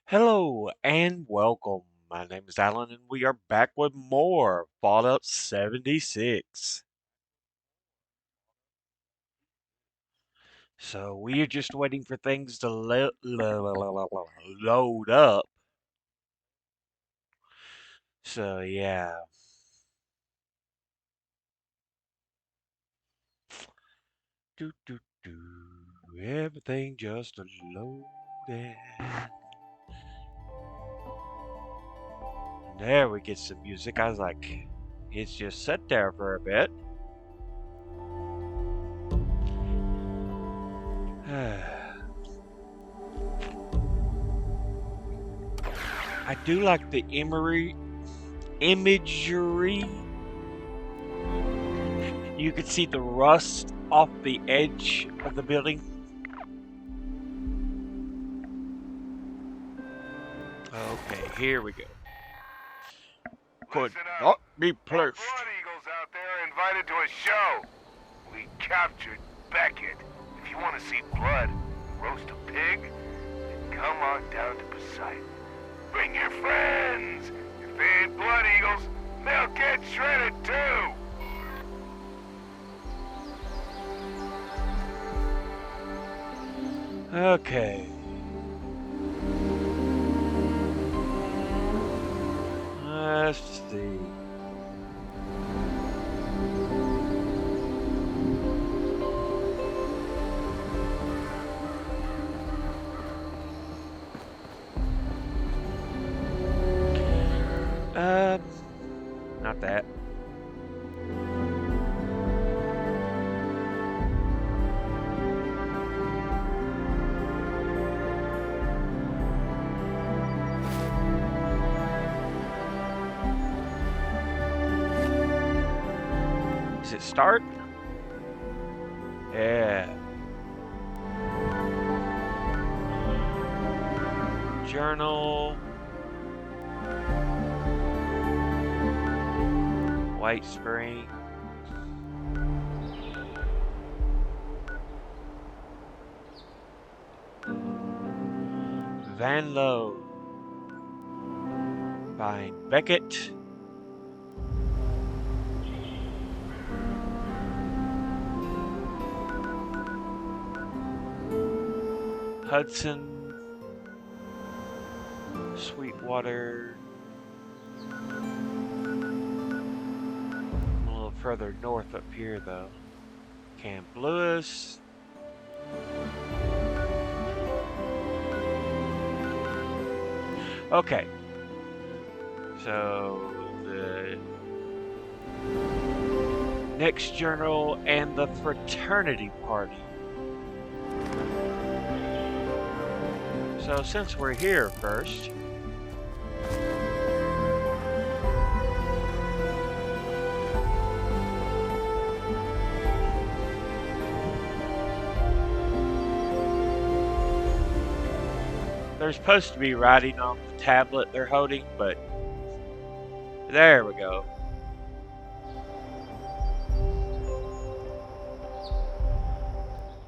Hello and welcome. My name is Alan and we are back with more Fallout 76. So we are just waiting for things to load up. So yeah. Do do do. Everything just loaded. There we get some music. I was like, it's just sat there for a bit. I do like the imagery. You can see the rust off the edge of the building. Okay, here we go. Could not be placed. Blood Eagles out there invited to a show. We captured Beckett. If you want to see blood, roast a pig, then come on down to Poseidon. Bring your friends. If they ain't Blood Eagles, they'll get shredded too. Okay. Let's see. Not that. Does it start? Yeah. Journal. White Spring. Van Lowe. Find Beckett. Hudson. Sweetwater. A little further north up here though. Camp Lewis. Okay. So the next journal and the fraternity party. So since we're here first, they're supposed to be writing on the tablet they're holding, but there we go.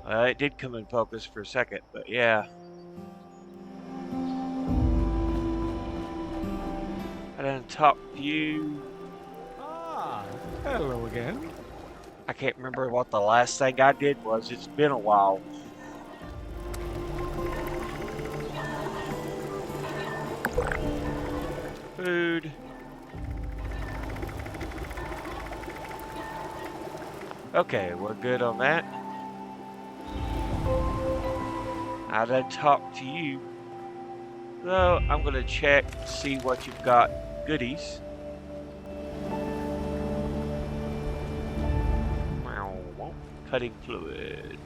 It did come in focus for a second, but yeah. And then top view. Ah, hello again. I can't remember what the last thing I did was. It's been a while. Food. Okay, we're good on that. I then talk to you. So I'm gonna check, see what you've got goodies. Cutting fluid.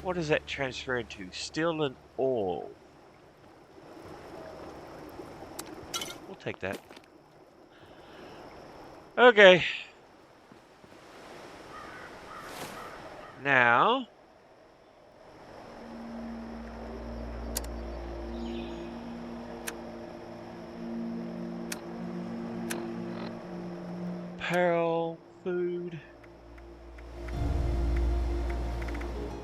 What does that transfer into? Steel and oil. We'll take that. Okay. Now. Apparel, food.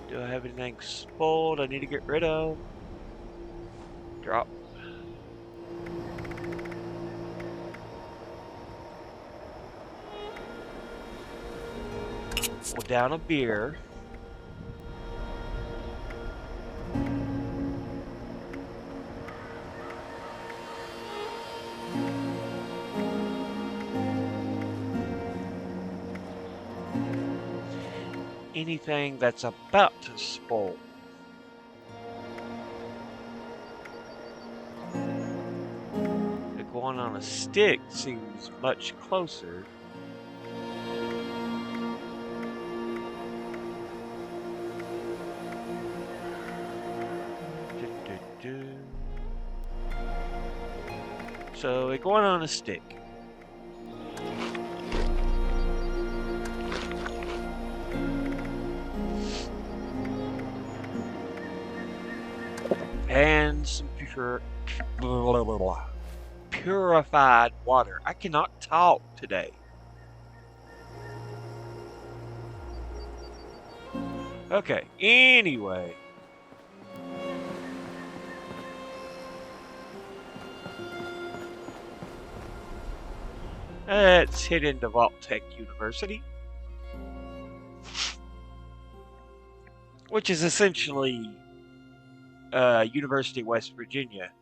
Do I have anything spoiled I need to get rid of? Drop. Pull down a beer. Anything that's about to spoil. The one on a stick seems much closer. So we're going on a stick. And some purified water. I cannot talk today. Okay, anyway. Let's head into Vault-Tec University, which is essentially University of West Virginia.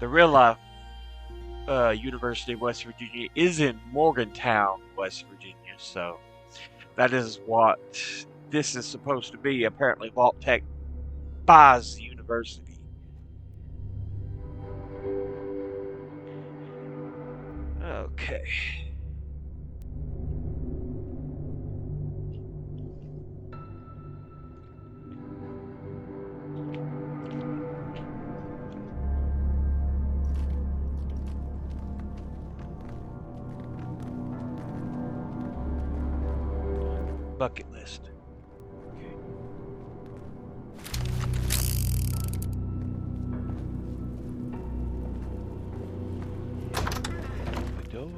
The real life University of West Virginia is in Morgantown, West Virginia, so that is what this is supposed to be. Apparently Vault-Tec buys the university. Okay. Bucket list. Okay. The door.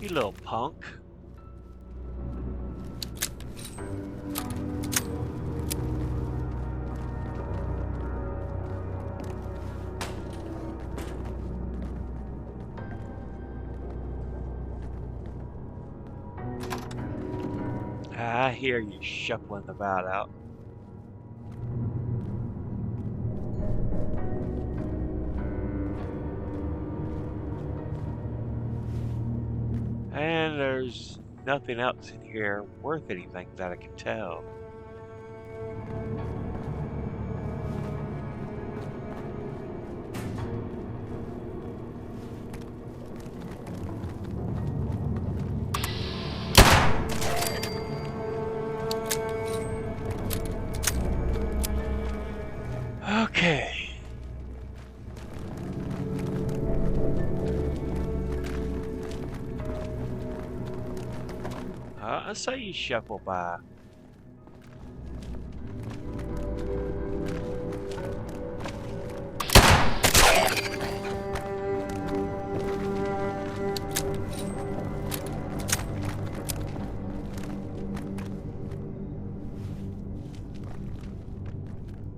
You little punk. I hear you shuffling about out. And there's nothing else in here worth anything that I can tell. Okay. I saw you shuffle by.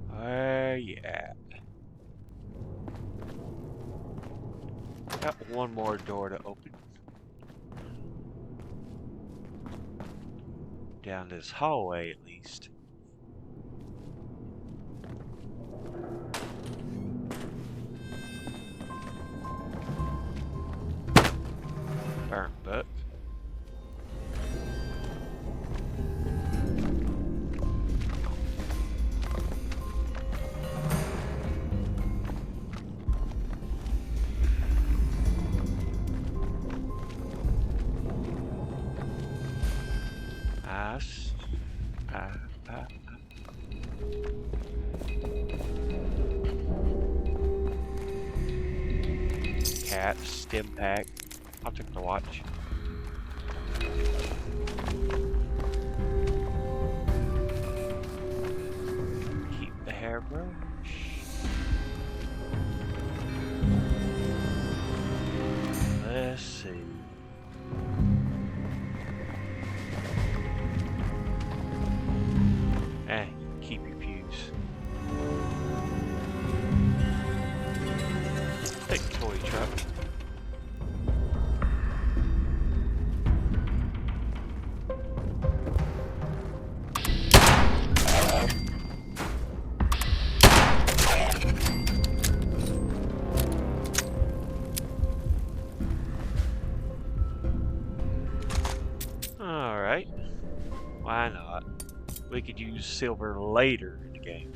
Where you at? Got one more door to open. Down this hallway, at least. Burnt book. Nice. Cat, stim pack. I'll take the watch. Keep the hairbrush. we could use silver later in the game.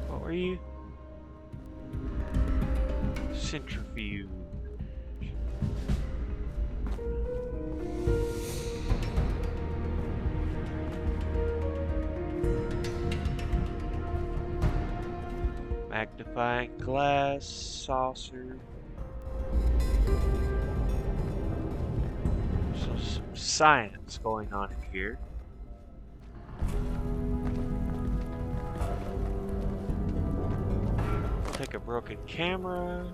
What were you? Centrifuge. Magnifying glass, saucer. So some science going on in here. Take a broken camera.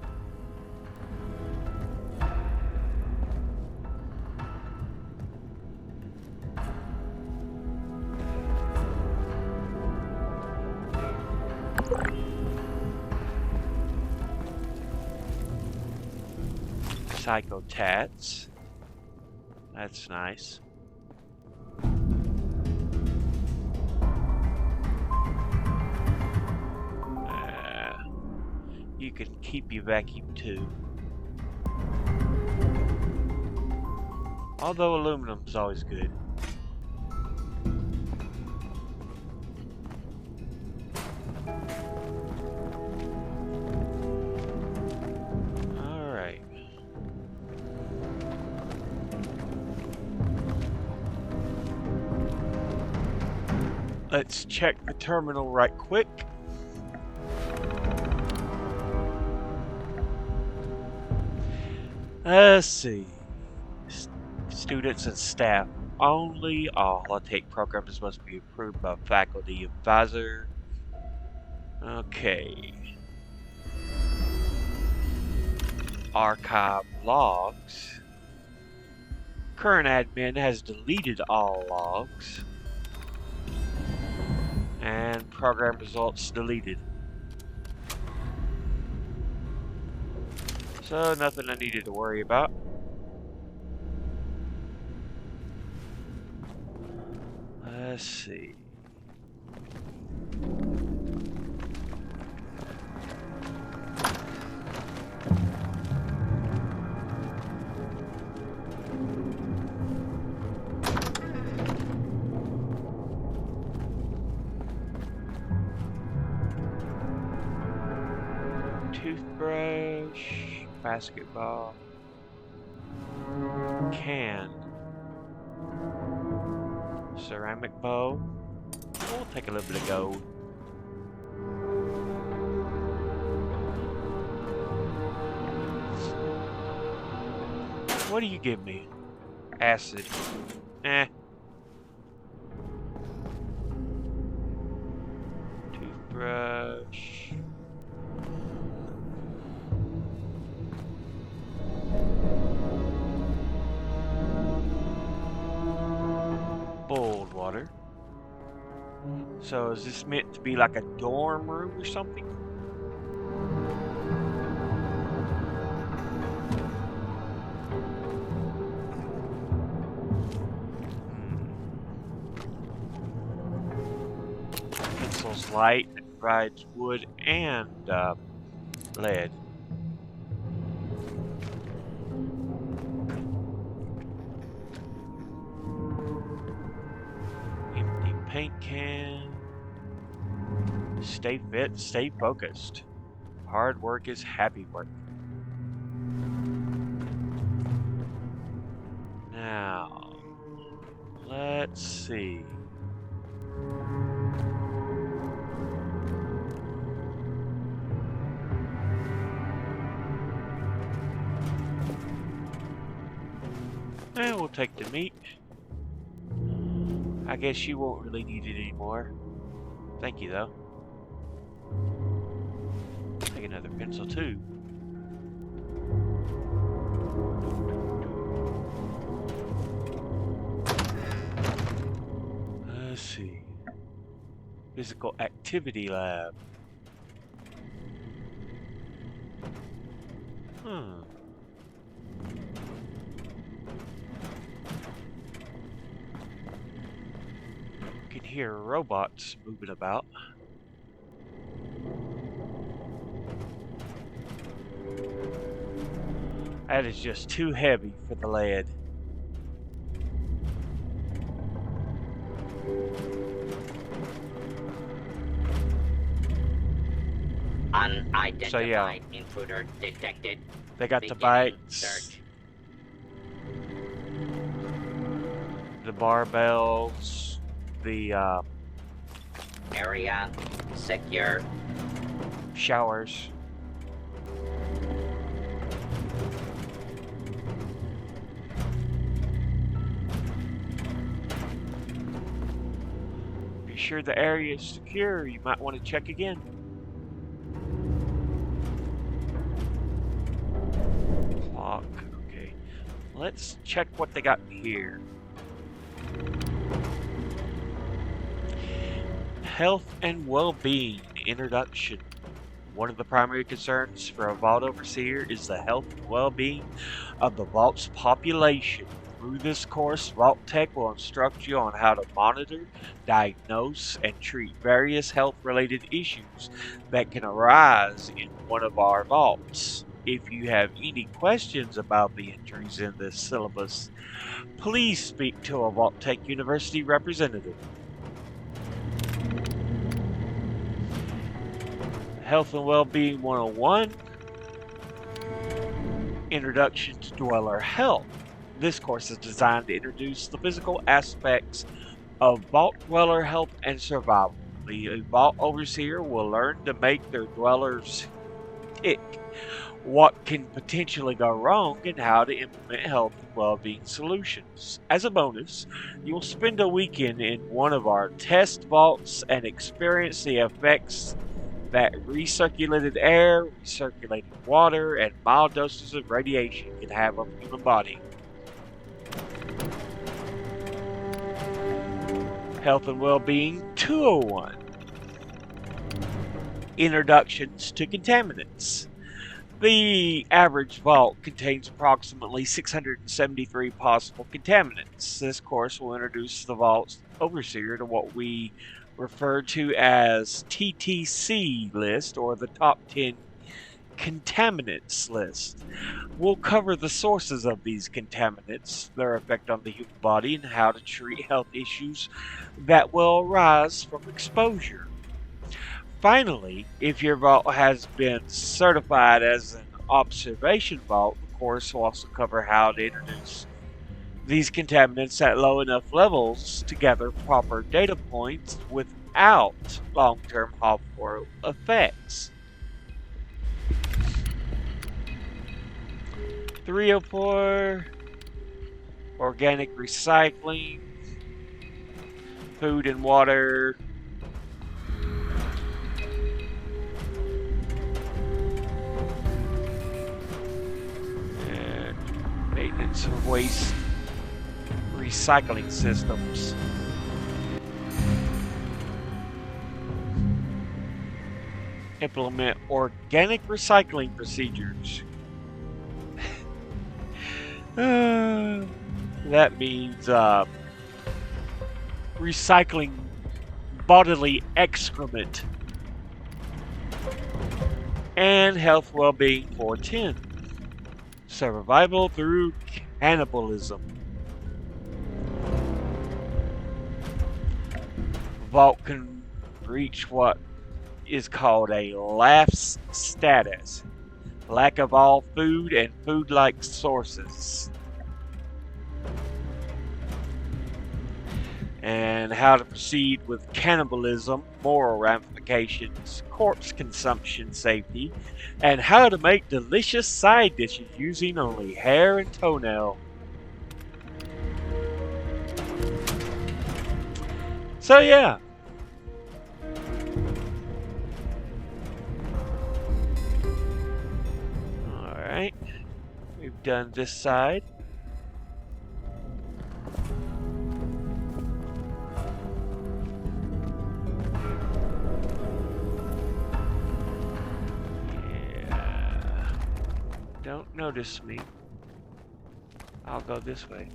Psycho tats. That's nice. You can keep your vacuum too. Although aluminum's always good. Alright. Let's check the terminal right quick. Let's see. Students and staff only. All Vault-Tec programs must be approved by faculty advisor. Okay. Archive logs. Current admin has deleted all logs. And program results deleted. So nothing I needed to worry about. Let's see. Toothbrush, basketball, can, ceramic bowl. We'll take a little bit of gold. What do you give me? Acid. Eh. Toothbrush. Boiled water. So is this meant to be like a dorm room or something? Pencil's light and provides wood and lead. Empty paint can. Stay fit, stay focused. Hard work is happy work. Now, let's see. And we'll take the meat. I guess you won't really need it anymore. Thank you, though. Take another pencil, too. Let's see. Physical activity lab. You can hear robots moving about. That is just too heavy for the lead. Unidentified intruder detected. They got the Beginning bikes, search. the barbells, the Area secure. showers. Be sure the area is secure. You might want to check again. Clock. Okay. Let's check what they got here. Health and well-being introduction. One of the primary concerns for a Vault Overseer is the health and well-being of the Vault's population. Through this course, Vault-Tec will instruct you on how to monitor, diagnose, and treat various health-related issues that can arise in one of our vaults. If you have any questions about the entries in this syllabus, please speak to a Vault-Tec University representative. Health and Wellbeing 101, Introduction to Dweller Health. This course is designed to introduce the physical aspects of Vault Dweller health and survival. The Vault Overseer will learn to make their dwellers tick, what can potentially go wrong, and how to implement health and well-being solutions. As a bonus, you'll spend a weekend in one of our test vaults and experience the effects that recirculated air, recirculated water, and mild doses of radiation can have on the human body. Health and Wellbeing 201. Introductions to Contaminants. The average vault contains approximately 673 possible contaminants. This course will introduce the Vault's Overseer to what we refer to as TTC list, or the top 10 contaminants list. We'll cover the sources of these contaminants, their effect on the human body, and how to treat health issues that will arise from exposure. Finally, if your vault has been certified as an observation vault, the course will also cover how to introduce these contaminants at low enough levels to gather proper data points without long-term harmful effects. 304, organic recycling, food and water, and maintenance of waste recycling systems. Implement organic recycling procedures. That means recycling bodily excrement. And health well-being 410. Survival through cannibalism. Vault can reach what is called a lapse status. Lack of all food and food-like sources. And how to proceed with cannibalism, moral ramifications, corpse consumption safety, and how to make delicious side dishes using only hair and toenail. So yeah. Alright. We've done this side. Yeah. Don't notice me. I'll go this way.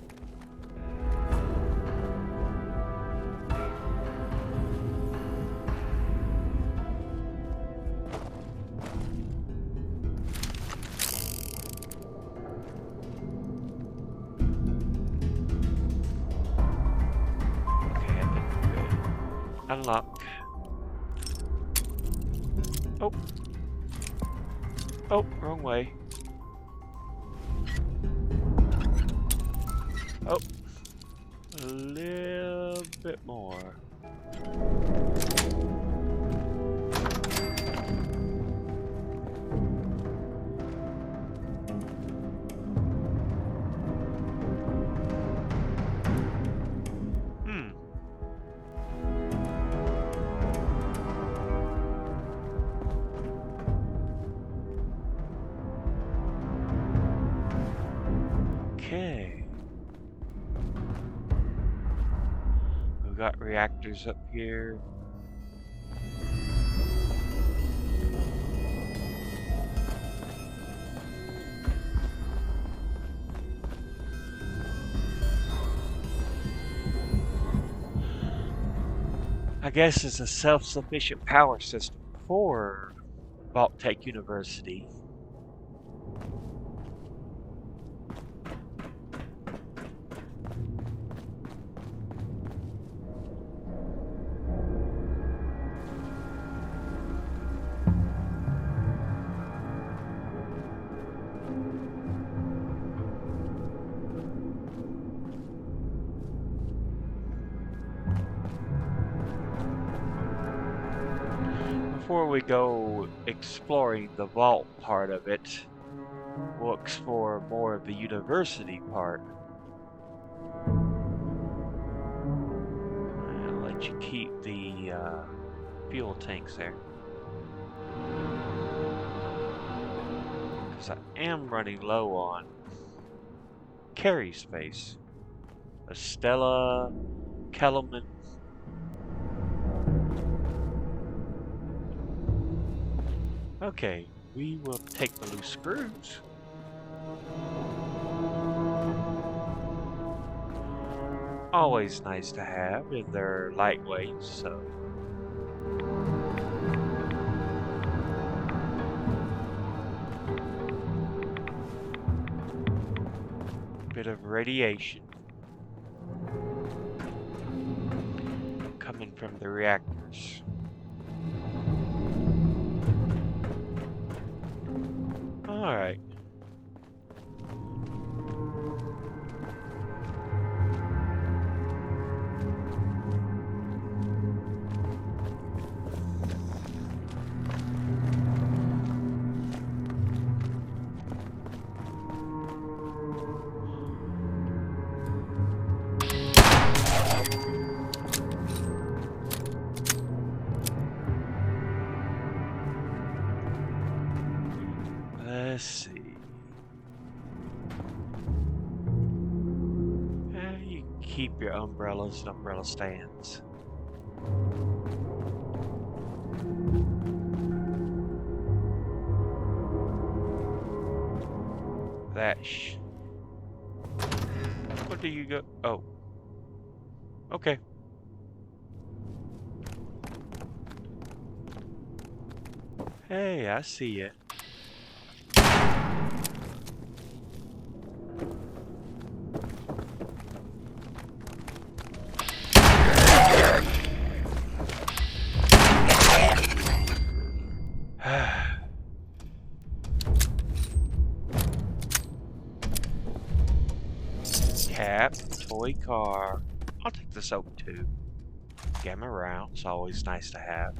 Unlock. Oh. Oh, wrong way. Oh. A little bit more. Okay. We've got reactors up here. I guess it's a self-sufficient power system for Vault-Tec University. Before we go exploring the vault part of it, we'll explore more of the university part. I'll let you keep the fuel tanks there. Because I am running low on carry space. Estella, Kellerman. Okay, we will take the loose screws. Always nice to have, and they're lightweight, so. Bit of radiation coming from the reactors. Alright. Let's see. You keep your umbrellas and umbrella stands. What do you go? Oh. Okay. Hey, I see you. Cap, toy car. I'll take the soap too. Gamma rounds, always nice to have.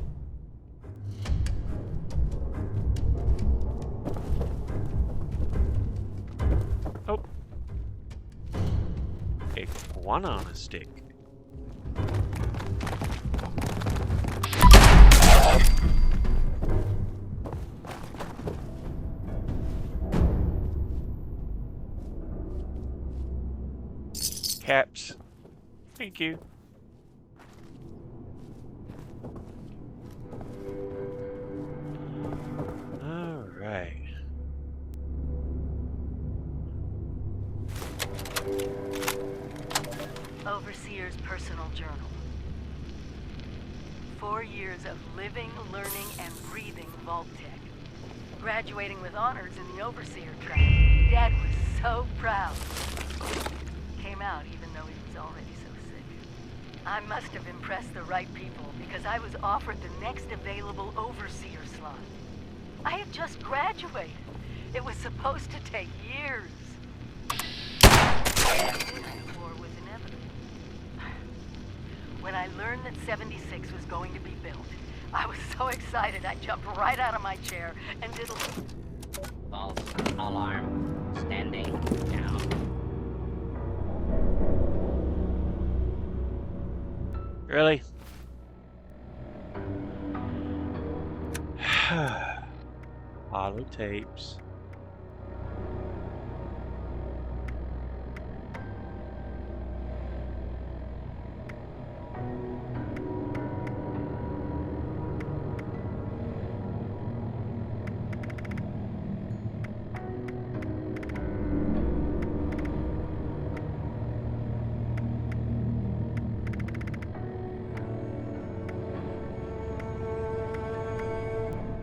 Oh. Iguana on a stick. Caps. Thank you. All right. Overseer's personal journal. 4 years of living, learning, and breathing Vault-Tec. Graduating with honors in the Overseer track. Dad was so proud. Came out even though he was already so sick. I must have impressed the right people because I was offered the next available overseer slot. I had just graduated. It was supposed to take years. I knew the war was inevitable. When I learned that 76 was going to be built, I was so excited I jumped right out of my chair and did a... False alarm. Standing down. Really? Hollow tapes.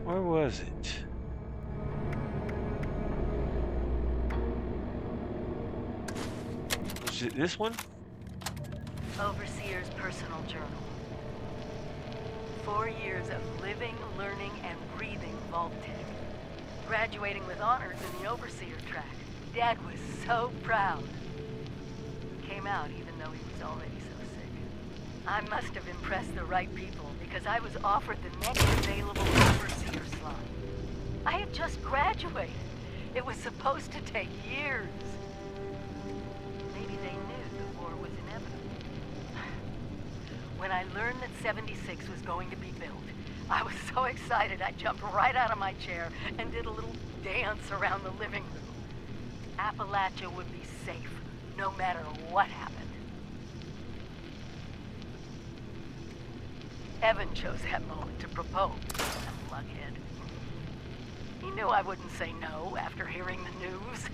Where was it? Was it this one? Overseer's personal journal. 4 years of living, learning, and breathing Vault-Tec. Graduating with honors in the overseer track. Dad was so proud. Came out even though he was already so sick. I must have impressed the right people because I was offered the next available overseer slot. I had just graduated. It was supposed to take years. Maybe they knew the war was inevitable. When I learned that 76 was going to be built, I was so excited I jumped right out of my chair and did a little dance around the living room. Appalachia would be safe, no matter what happened. Evan chose that moment to propose, that luckhead. He knew I wouldn't say no after hearing the news.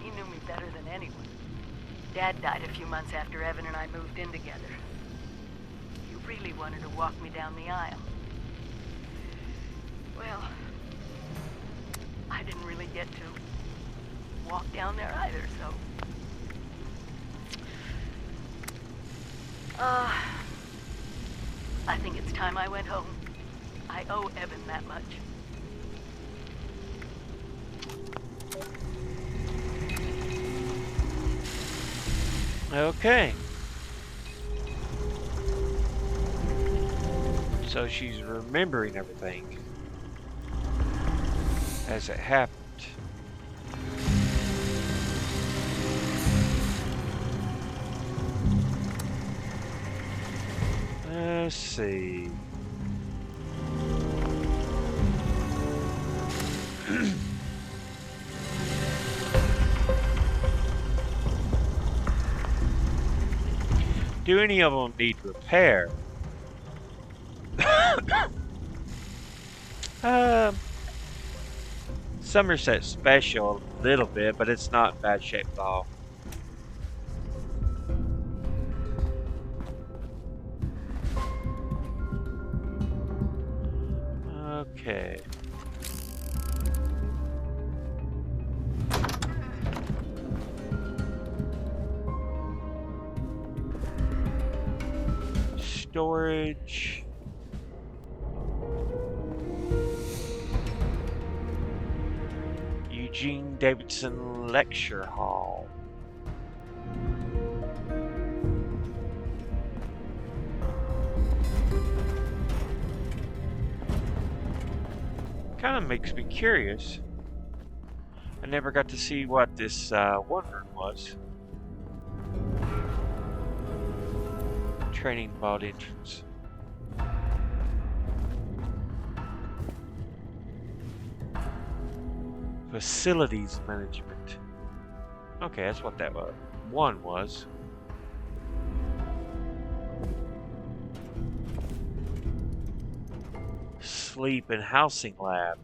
He knew me better than anyone. Dad died a few months after Evan and I moved in together. He really wanted to walk me down the aisle. Well, I didn't really get to walk down there either, so... I think it's time I went home. I owe Evan that much. Okay. So she's remembering everything as it happened. Let's see. Do any of them need repair? Somerset special a little bit, but it's not in bad shape at all. Okay. Storage. Eugene Davidson Lecture Hall. Kind of makes me curious. I never got to see what this one room was. Training vault entrance. Facilities management. Okay, that's what that was. One was. Sleep and housing lab.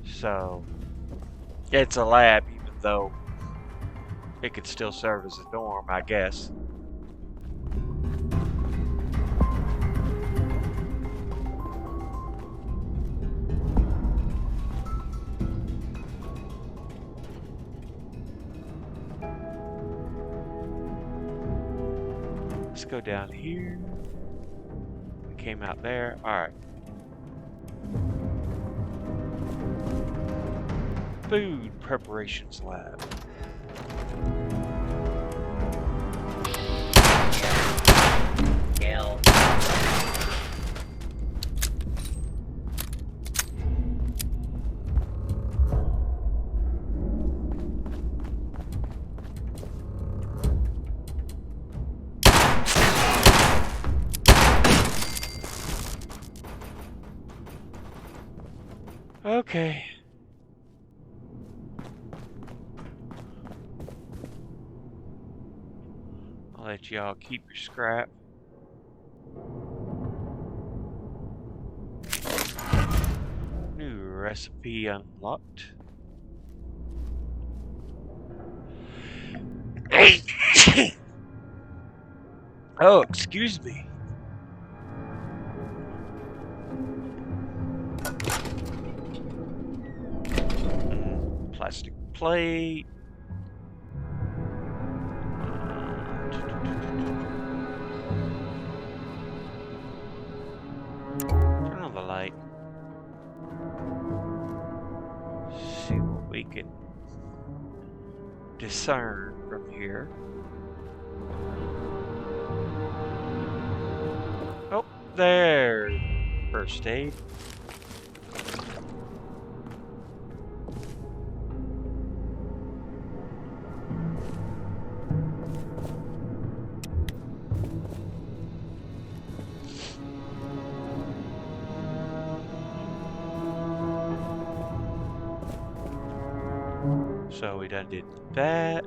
So, it's a lab even though it could still serve as a dorm, I guess. go down here. We came out there. Alright. Food preparations lab. Kill. Okay. I'll let y'all keep your scrap. New recipe unlocked. Oh, excuse me. Plastic plate. Turn on the light. See what we can discern from here. Oh, there. First aid. So we done did that.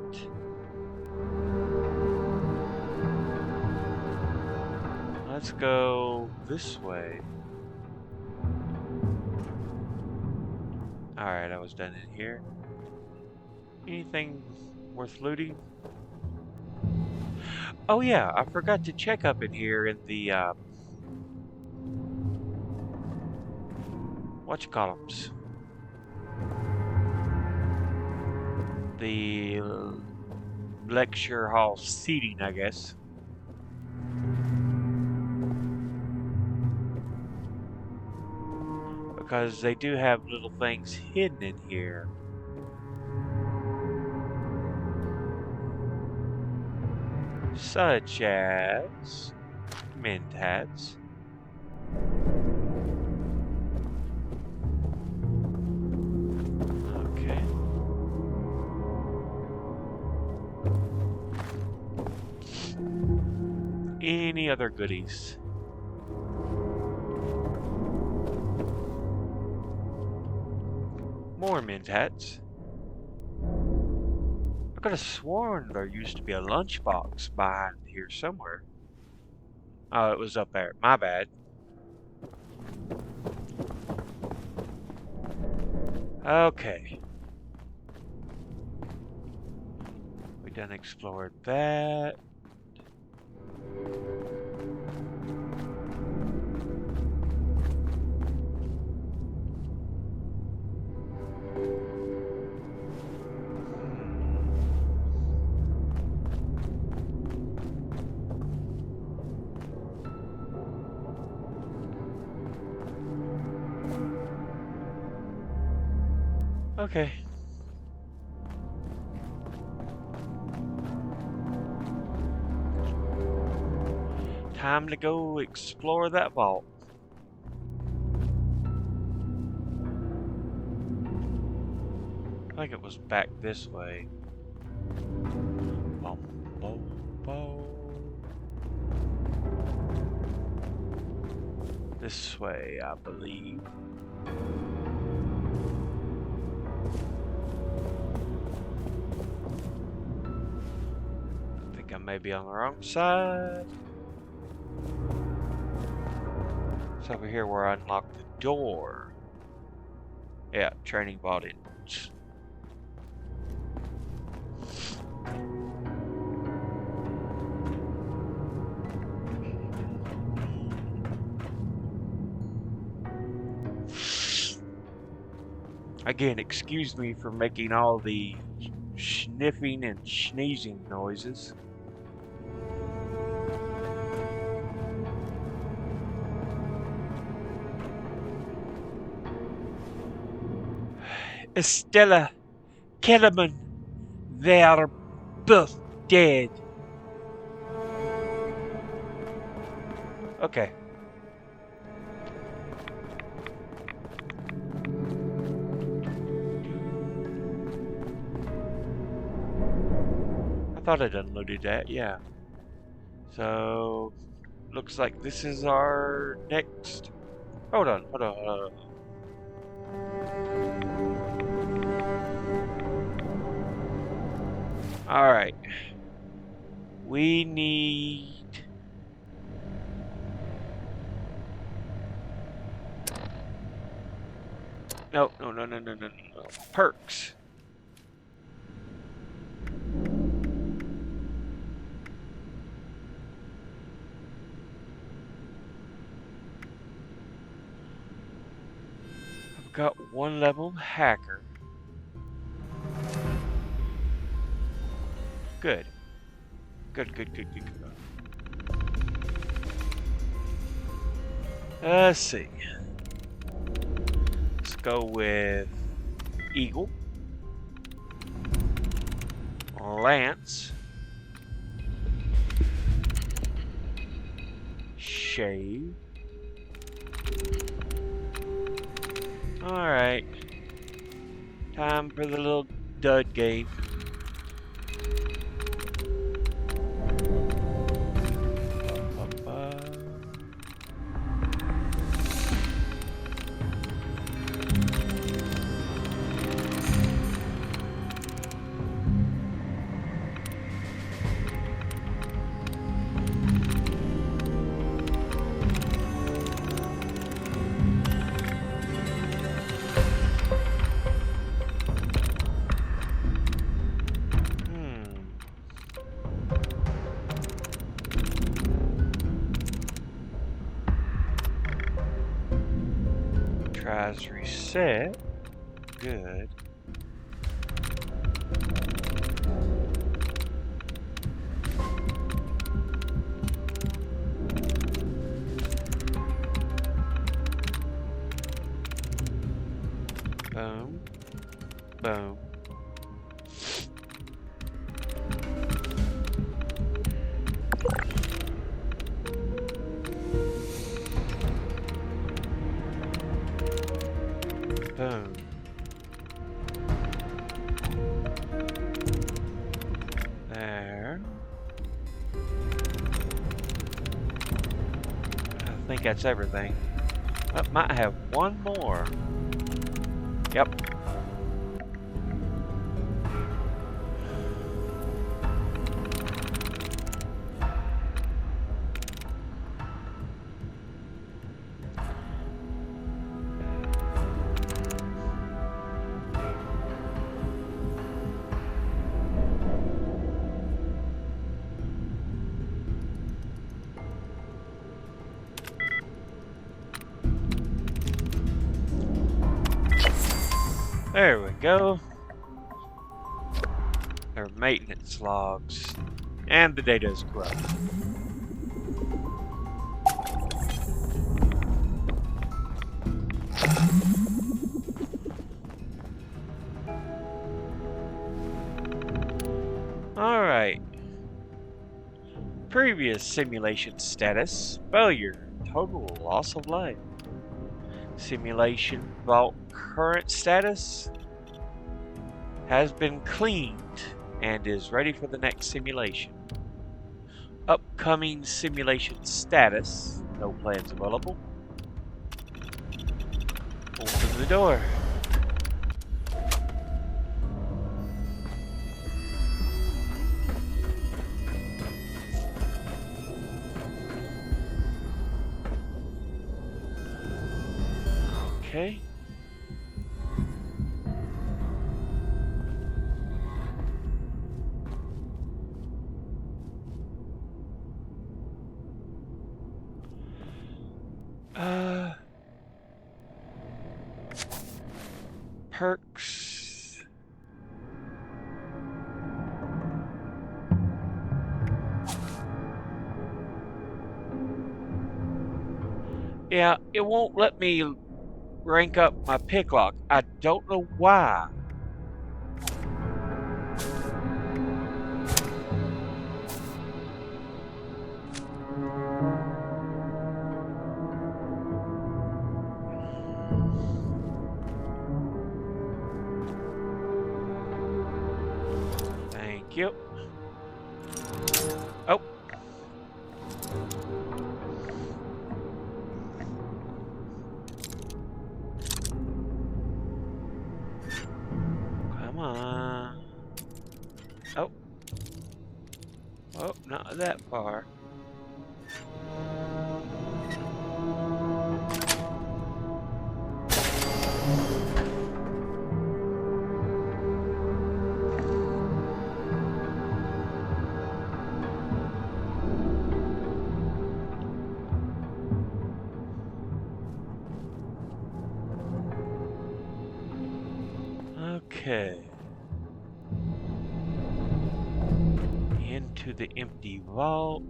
Let's go this way. Alright, I was done in here. Anything worth looting? Oh yeah, I forgot to check up in here in the whatchamacallits? The lecture hall seating, I guess. Because they do have little things hidden in here. Such as mint hats. Okay. Any other goodies? More mint hats. I could have sworn there used to be a lunchbox behind here somewhere. Oh, it was up there. My bad. Okay. We done explored that. Okay. Time to go explore that vault. I think it was back this way. Bum, bum, bum. This way, I believe. I think I may be on the wrong side. It's over here where I unlocked the door. Yeah, training vault entrance. Again, excuse me for making all the sniffing and sneezing noises. Estella, Kellerman, they are both dead. Okay. I thought I'd unloaded that, yeah. So, looks like this is our next... Hold on. Alright. We need... No. Perks. I've got 1 level hacker. Good. Good. Let's see. Let's go with Eagle, Lance, Shave. Alright. Time for the little dud game. Tries reset. Good. Boom. Boom. Boom. There. I think that's everything. I might have one more. Yep. There we go. Their maintenance logs. And the data is corrupt. Alright. Previous simulation status. Failure. Total loss of life. Simulation vault current status has been cleaned and is ready for the next simulation. Upcoming simulation status, no plans available. Open the door. Okay. Perks. Yeah, it won't let me rank up my pick lock. I don't know why. Thank you. Oh. Come on. Oh. Oh, not that far. Okay. Into the empty vault.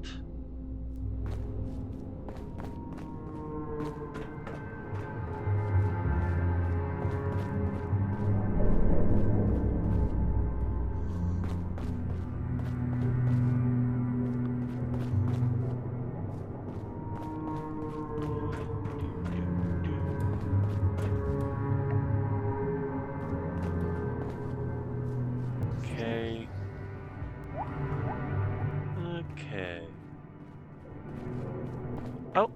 Okay. Okay. Oh.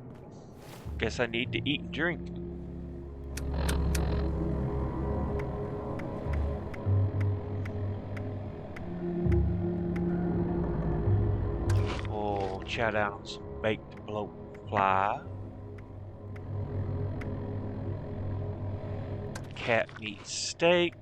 Guess I need to eat and drink. Oh, chow down on some baked bloatfly. Cat meat steak.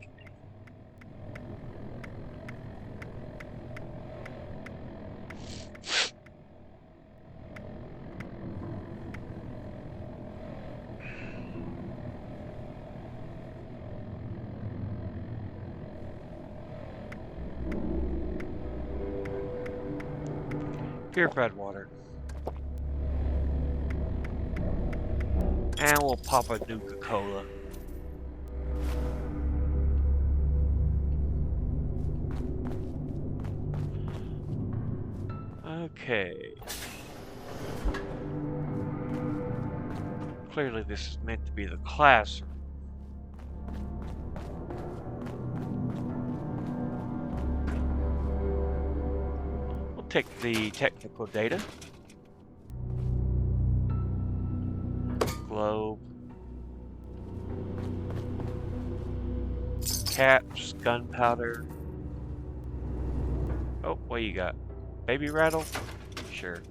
Purified water. And we'll pop a Nuka-Cola. Okay. Clearly this is meant to be the classroom. We'll take the technical data. Globe. Caps, gunpowder. Oh, what you got? Baby rattle? Sure.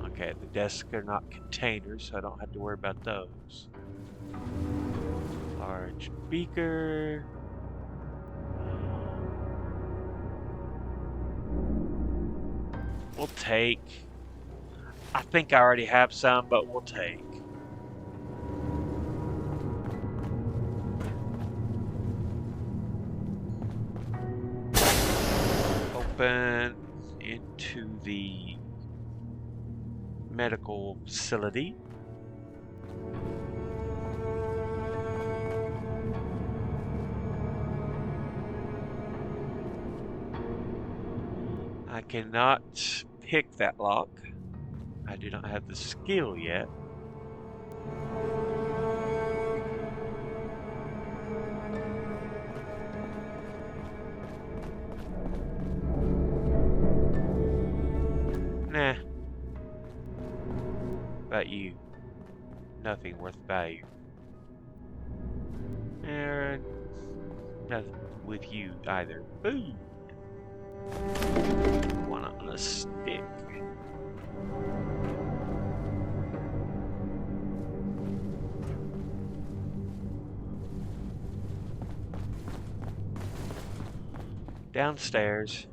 Okay, the desks are not containers, so I don't have to worry about those. Large beaker. We'll take. I think I already have some, but we'll take. Open into the medical facility. I cannot pick that lock. I do not have the skill yet. Nah. About you. Nothing worth value. And nothing with you either. Boom. One on a stick. Downstairs.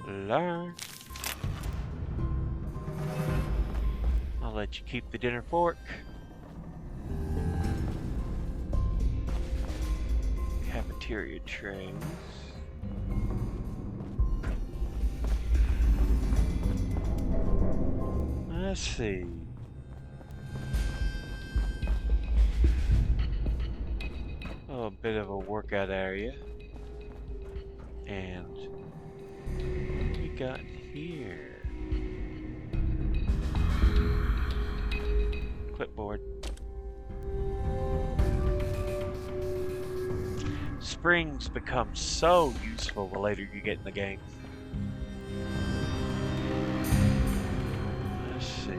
Learn. I'll let you keep the dinner fork. Cafeteria trays. Let's see. Oh, a bit of a workout area. And what we got here? Clipboard. Springs become so useful the later you get in the game. Let's see.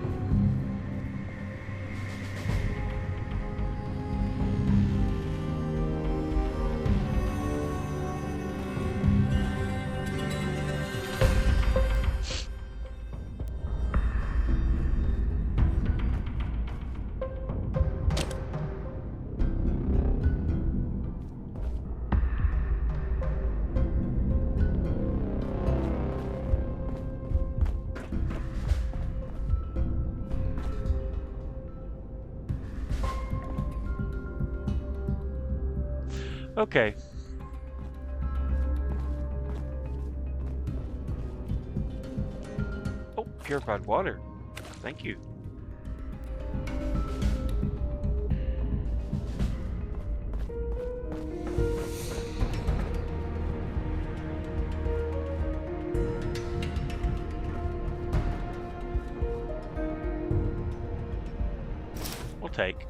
Okay. Oh, purified water. Thank you. We'll take.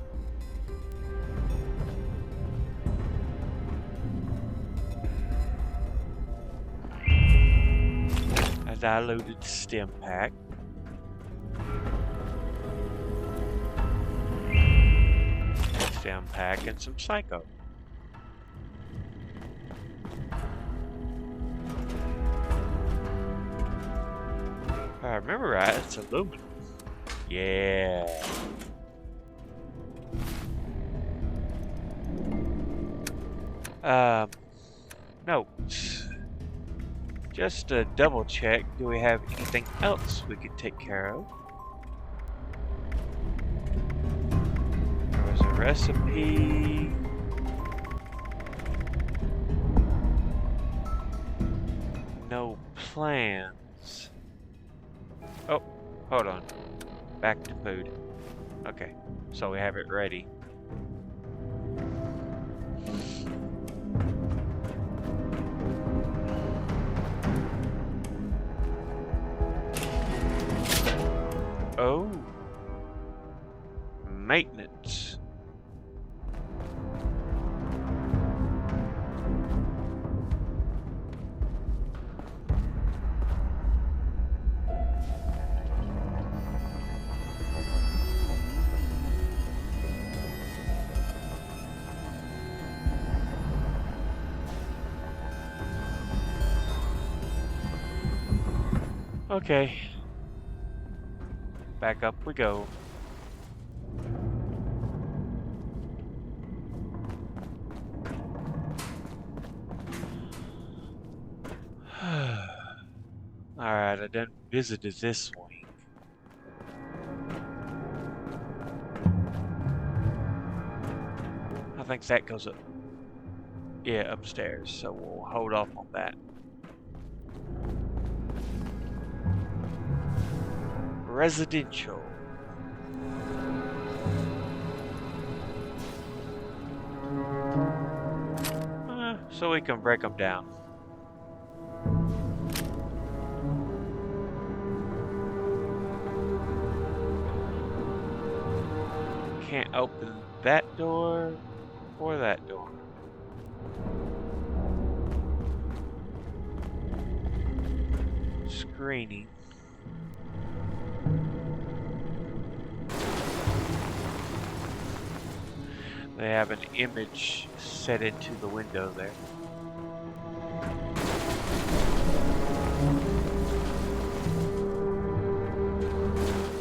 A diluted stem pack. Stem pack and some psycho. If I remember right, it's aluminum. Yeah. Notes. Just to double check, do we have anything else we could take care of? There was a recipe. No plans. Oh, hold on. Back to food. Okay, so we have it ready. Oh. Maintenance. Okay. Back up we go. Alright, I done visited this wing. I think that goes up. Yeah, upstairs, so we'll hold off on that. Residential. So we can break them down. Can't open that door or that door. Screening. They have an image set into the window there.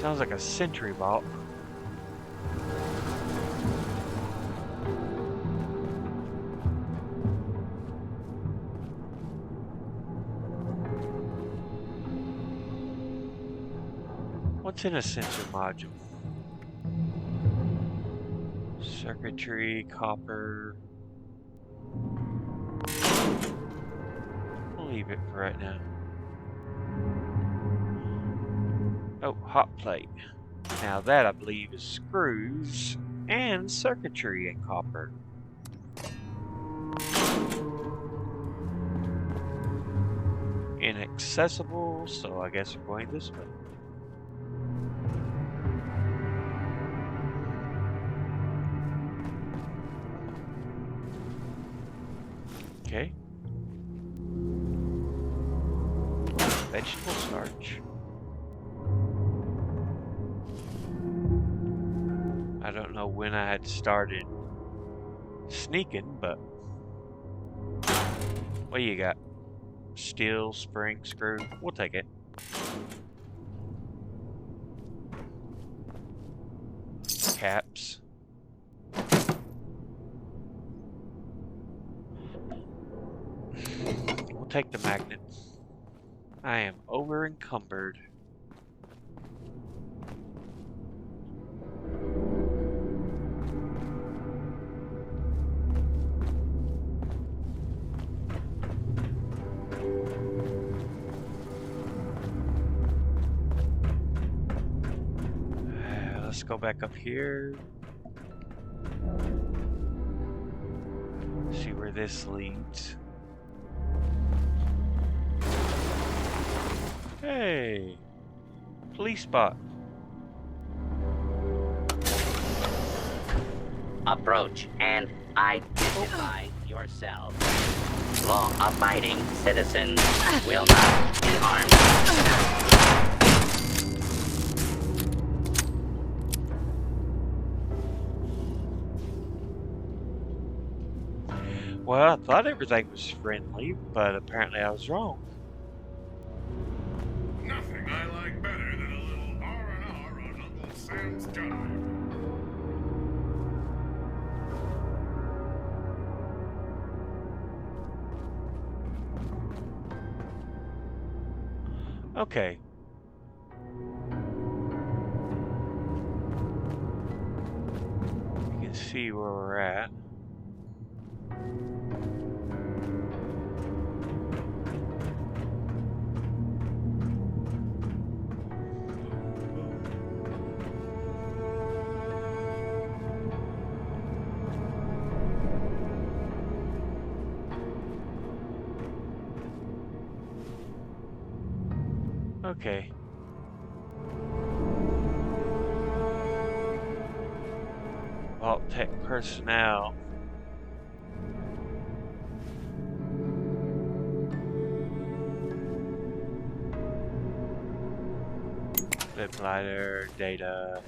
Sounds like a sentry vault. What's in a sensor module? Circuitry, copper. We'll leave it for right now. Oh, hot plate. Now that, I believe, is screws and circuitry and copper. Inaccessible, so I guess we're going this way. Okay. Vegetable starch. I don't know when I had started sneaking, but what do you got? Steel, spring, screw. We'll take it. Caps. We'll take the magnet. I am over encumbered. Let's go back up here. See where this leads. Hey! Police spot. Approach and identify yourself. Law-abiding citizens will not be harmed. Well, I thought everything was friendly, but apparently I was wrong. Nothing I like better than a little R&R on Uncle Sam's Drive. Okay. You can see where we're at. Okay. Vault-Tec personnel. Lip lighter, data.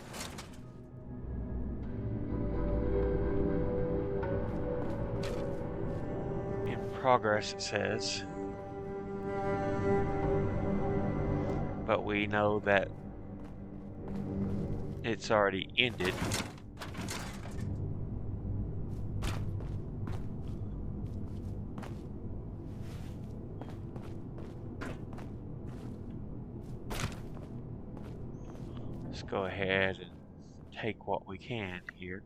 In progress, it says. But we know that it's already ended. Let's go ahead and take what we can here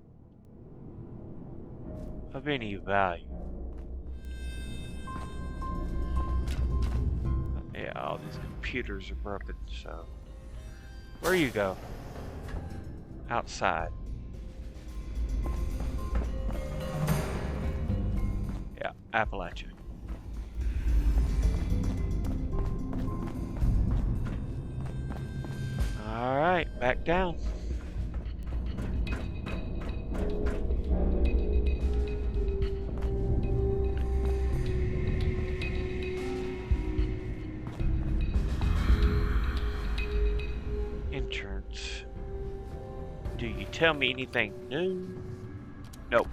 of any value. Yeah, all these computers are broken, so where you go? Outside. Yeah, Appalachia. Alright, back down. Entrance. Do you tell me anything new? Nope.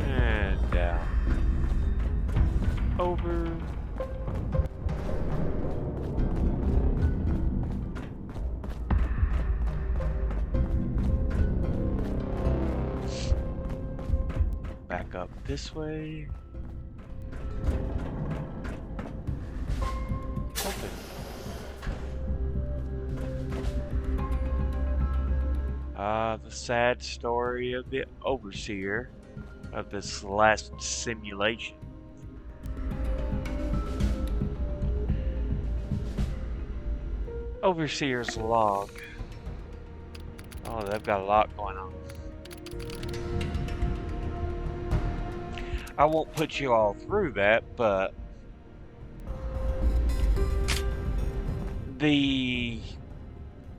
And down. Over. Back up this way. Open. The sad story of the overseer of this last simulation. Overseer's log. Oh, they've got a lot going on. I won't put you all through that, but the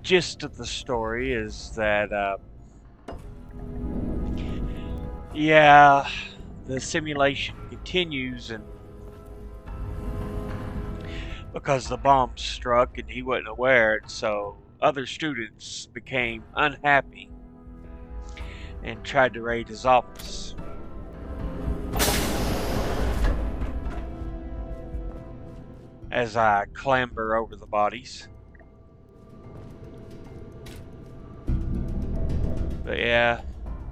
gist of the story is that, yeah, the simulation continues, and because the bomb struck and he wasn't aware, and so other students became unhappy and tried to raid his office. As I clamber over the bodies. But yeah,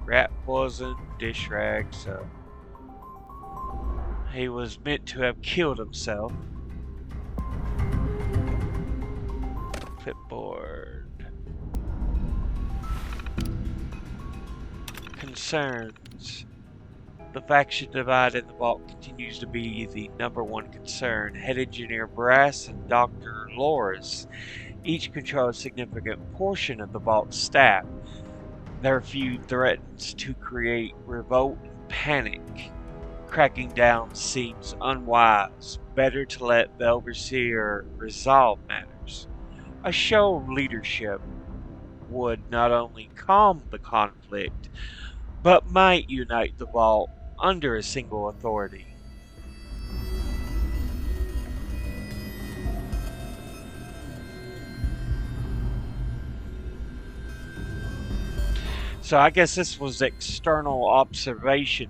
rat poison, dish rag, so he was meant to have killed himself. Clipboard. Concerns. The faction divide in the vault continues to be the #1 concern. Head engineer Brass and Dr. Loris each control a significant portion of the vault staff. Their feud threatens to create revolt and panic. Cracking down seems unwise. Better to let the overseer resolve matters. A show of leadership would not only calm the conflict, but might unite the vault under a single authority. So I guess this was external observation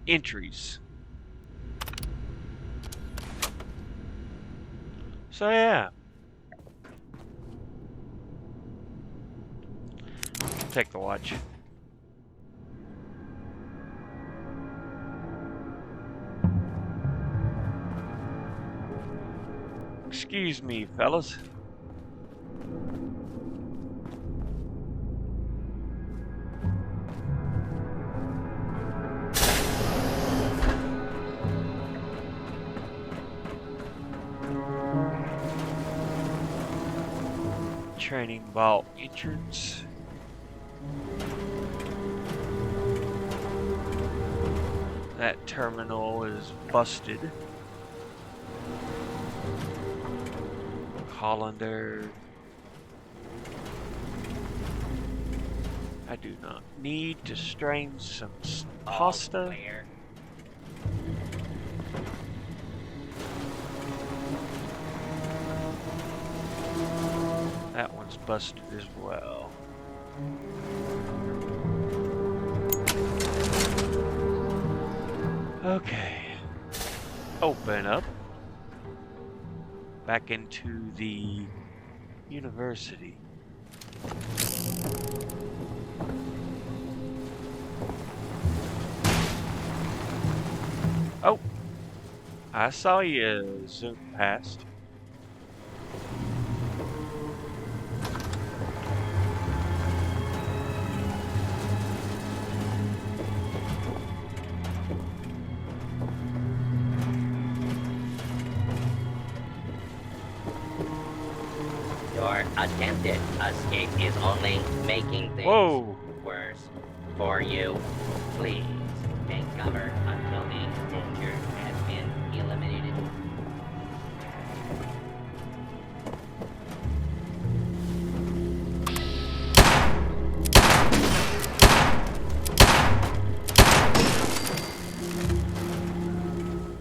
entries. So yeah. Take the watch. Excuse me, fellas. Training vault entrance. That terminal is busted. Hollander. I do not need to strain some pasta. Clear. That one's busted as well. Okay. Open up. Back into the university. Oh! I saw you zoom past. Your attempted escape is only making things Whoa! worse for you. Please take cover until the danger has been eliminated.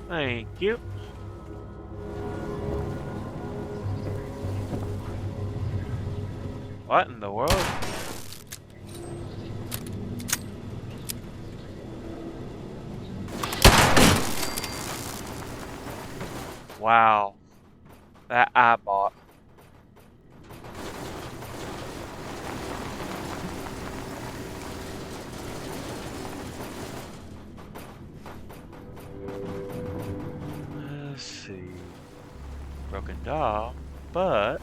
Thank you. What in the world? Wow. That eyebot. broken doll, but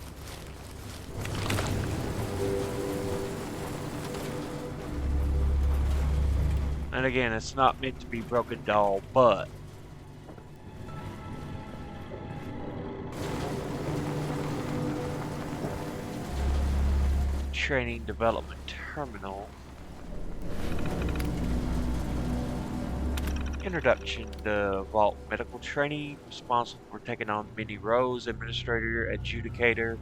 and again, it's not meant to be broken doll, but training development terminal. Introduction to Vault Medical Training, responsible for taking on many roles: administrator, adjudicator,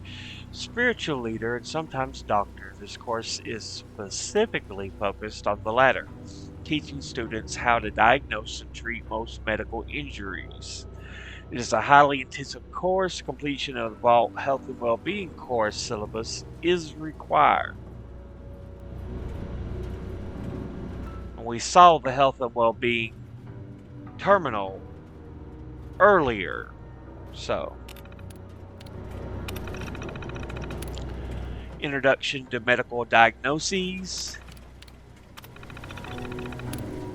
spiritual leader, and sometimes doctor. This course is specifically focused on the latter, teaching students how to diagnose and treat most medical injuries. It is a highly intensive course. Completion of the Vault Health and Wellbeing course syllabus is required. And we saw the Health and Wellbeing terminal earlier, so introduction to medical diagnoses,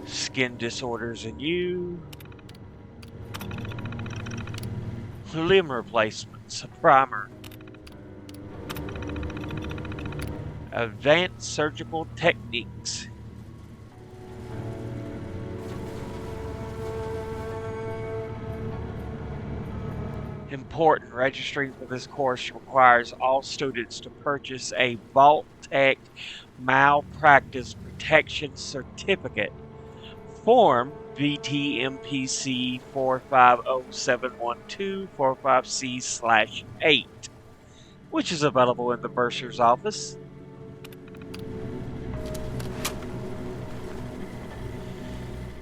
skin disorders in you, limb replacements, a primer, advanced surgical techniques. Important, registering for this course requires all students to purchase a Vault-Tec Malpractice Protection Certificate, Form VTMPC 450712445C/8, which is available in the bursar's office.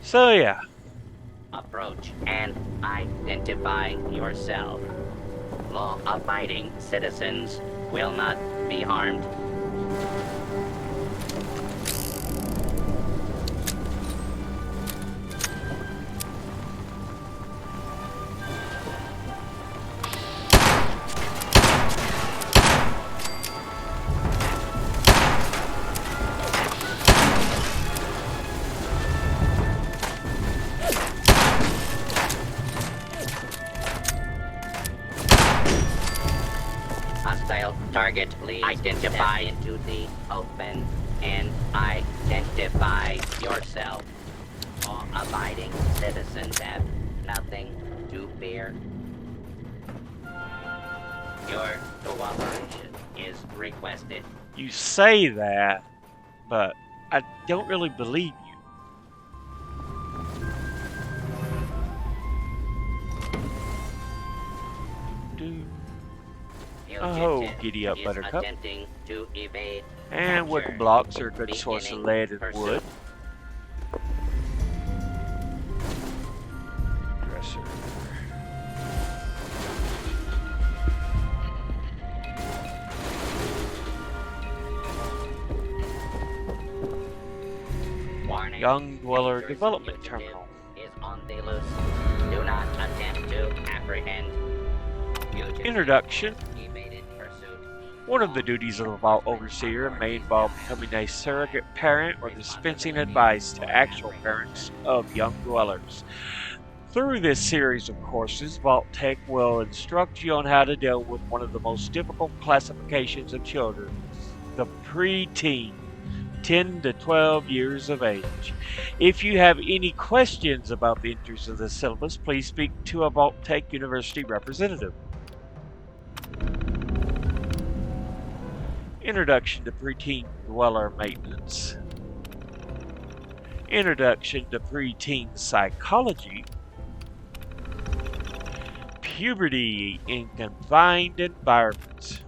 So yeah. Approach and identify yourself. Law-abiding citizens will not be harmed. Hostile target, please identify into the open and identify yourself. All abiding citizens have nothing to fear. Your cooperation is requested. You say that, but I don't really believe you. Oh, giddy up, Buttercup. To evade and wooden blocks are a good source of lead and wood. Dresser. Warning. Young Dweller Development Terminal. Is on the loose. Do not attempt to apprehend. Introduction. One of the duties of a Vault Overseer may involve becoming a surrogate parent or dispensing advice to actual parents of young dwellers. Through this series of courses, Vault-Tec will instruct you on how to deal with one of the most difficult classifications of children, the preteen, 10 to 12 years of age. If you have any questions about the entries of the syllabus, please speak to a Vault-Tec University representative. Introduction to Preteen Dweller Maintenance. Introduction to Preteen Psychology. Puberty in Confined Environments.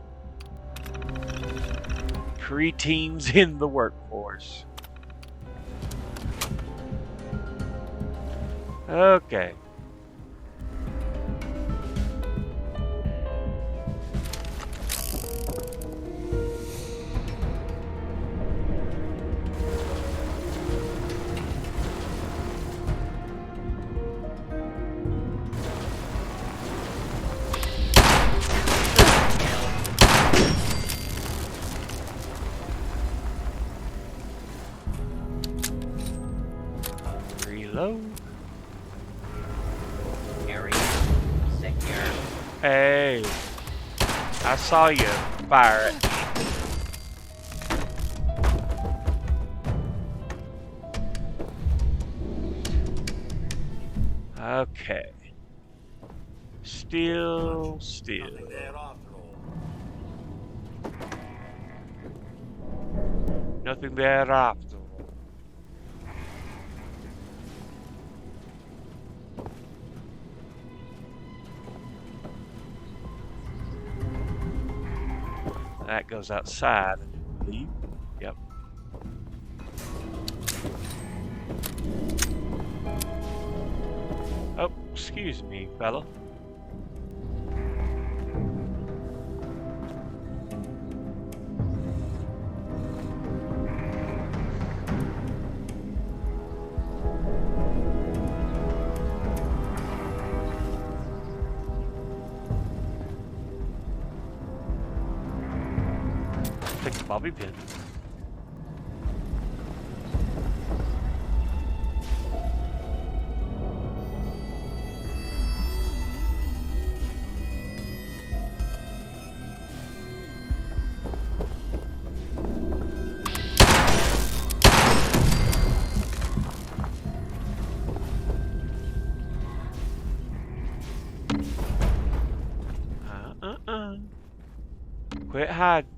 Preteens in the Workforce. Okay. Reload. Area secure. Hey, I saw you fire it. Okay. Still. Nothing there after all. That goes outside, I believe. Yep. Oh, excuse me, fella. Take the bobby pin. Quit hiding.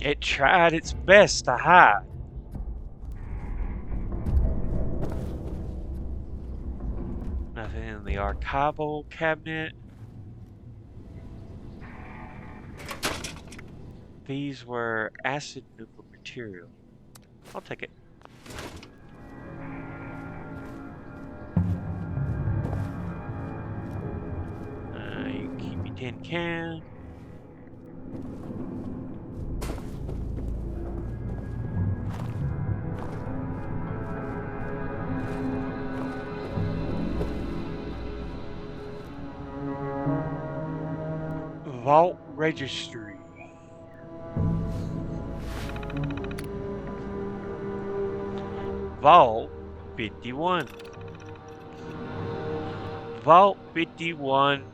It tried its best to hide. Nothing in the archival cabinet. These were acid nuclear material. I'll take it. You can keep your tin can. Vault registry. Vault 51. Vault 51.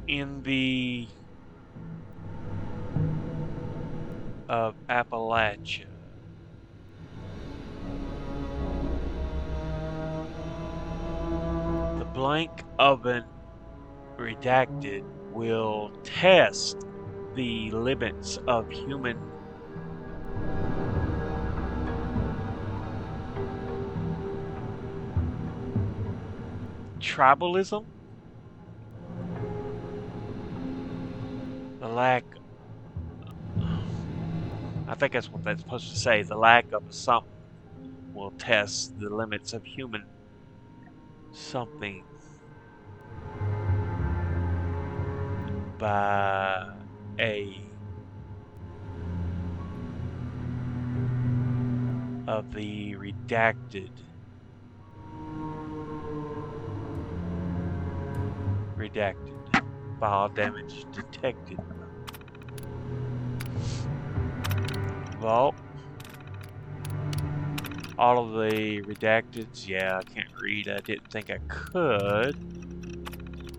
In the of Appalachia. The blank oven redacted will test the limits of human tribalism, the lack, I think that's what that's supposed to say, the lack of something will test the limits of human something by a of the redacted file damage detected. Vault. All of the redacteds, yeah, I can't read. I didn't think I could.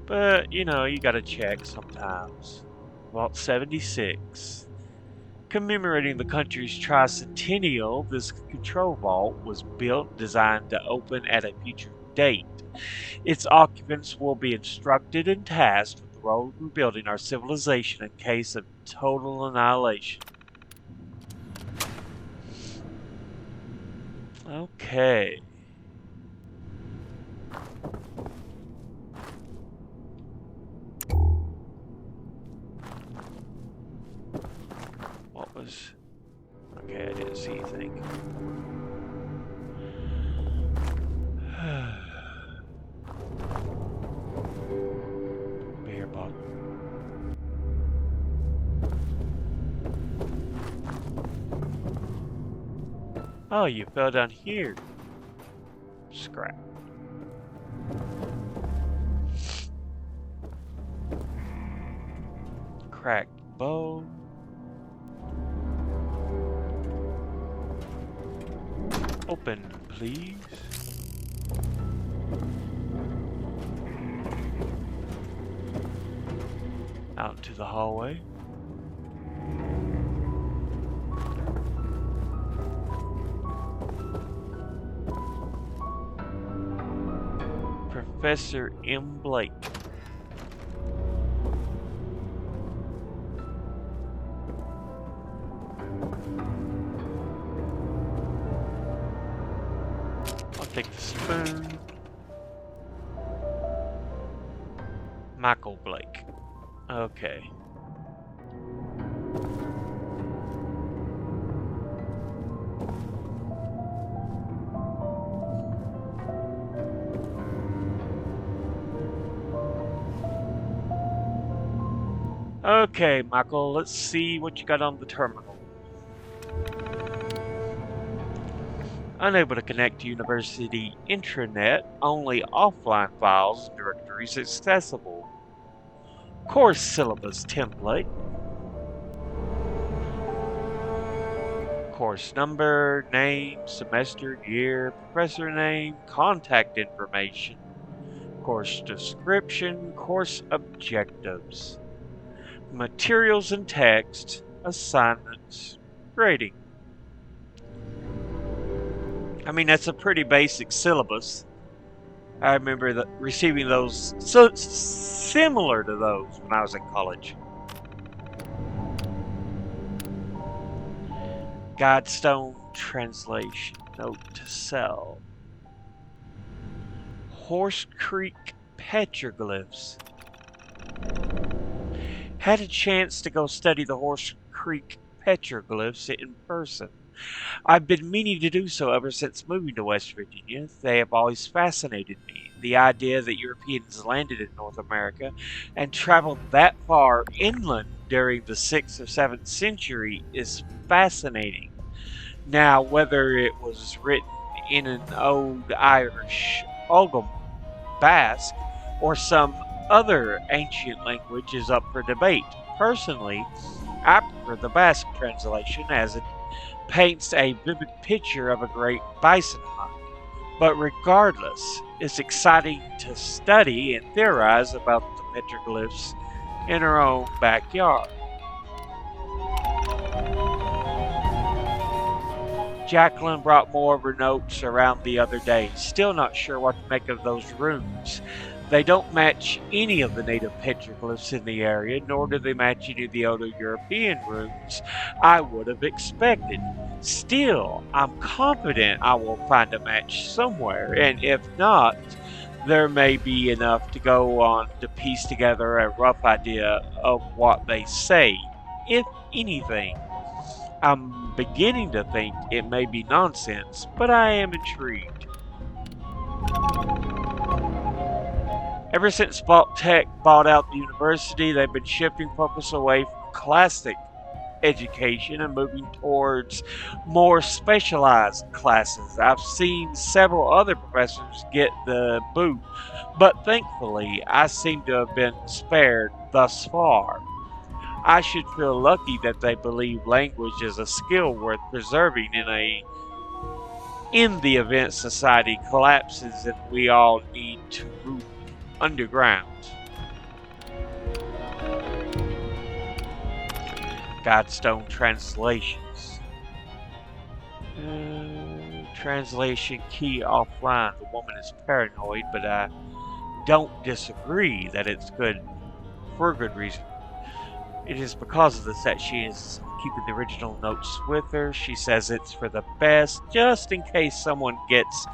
But, you know, you gotta check sometimes. Vault 76. Commemorating the country's tricentennial, this control vault was built, designed to open at a future date. Its occupants will be instructed and tasked with the role of rebuilding our civilization in case of total annihilation. Okay. What was... Okay, I didn't see anything. Beer bottle. Oh, you fell down here. Scrap. cracked bow. Open, please. Out into the hallway. Professor M. Blake. I'll take the spoon. Michael Blake. Okay. Okay, Michael, let's see what you got on the terminal. Unable to connect to University intranet, only offline files and directories accessible. Course syllabus template. Course number, name, semester, year, professor name, contact information. Course description, course objectives. Materials and text, assignments, grading. I mean, that's a pretty basic syllabus. I remember receiving those similar to those when I was in college. Guidestone translation, note to self. Horse Creek petroglyphs. Had a chance to go study the Horse Creek petroglyphs in person. I've been meaning to do so ever since moving to West Virginia. They have always fascinated me. The idea that Europeans landed in North America and traveled that far inland during the 6th or 7th century is fascinating. Now, whether it was written in an old Irish Ogham Basque or some other ancient language is up for debate. Personally, I prefer the Basque translation as it paints a vivid picture of a great bison hunt. But regardless, it's exciting to study and theorize about the petroglyphs in our own backyard. Jacqueline brought more of her notes around the other day. Still not sure what to make of those runes. They don't match any of the native petroglyphs in the area, nor do they match any of the other European runes I would have expected. Still, I'm confident I will find a match somewhere, and if not, there may be enough to go on to piece together a rough idea of what they say, if anything. I'm beginning to think it may be nonsense, but I am intrigued. Ever since Vault-Tec bought out the university, they've been shifting focus away from classic education and moving towards more specialized classes. I've seen several other professors get the boot, but thankfully I seem to have been spared thus far. I should feel lucky that they believe language is a skill worth preserving in the event society collapses and we all need to move underground. Guidestone translations. Translation key offline. The woman is paranoid, but I don't disagree that it's good for a good reason. It is because of this that she is keeping the original notes with her. She says it's for the best, just in case someone gets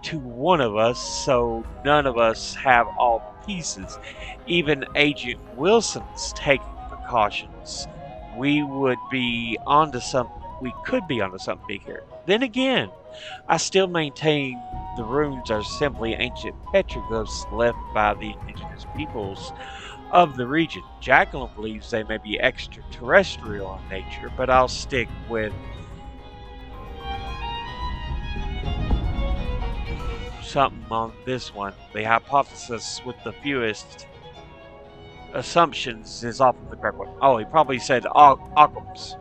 to one of us, so none of us have all the pieces. Even Agent Wilson's taking precautions. We could be onto something big here. Then again, I still maintain the runes are simply ancient petroglyphs left by the indigenous peoples of the region. Jacqueline believes they may be extraterrestrial in nature, but I'll stick with something on this one. The hypothesis with the fewest assumptions is often the correct one. Oh, he probably said Occam's.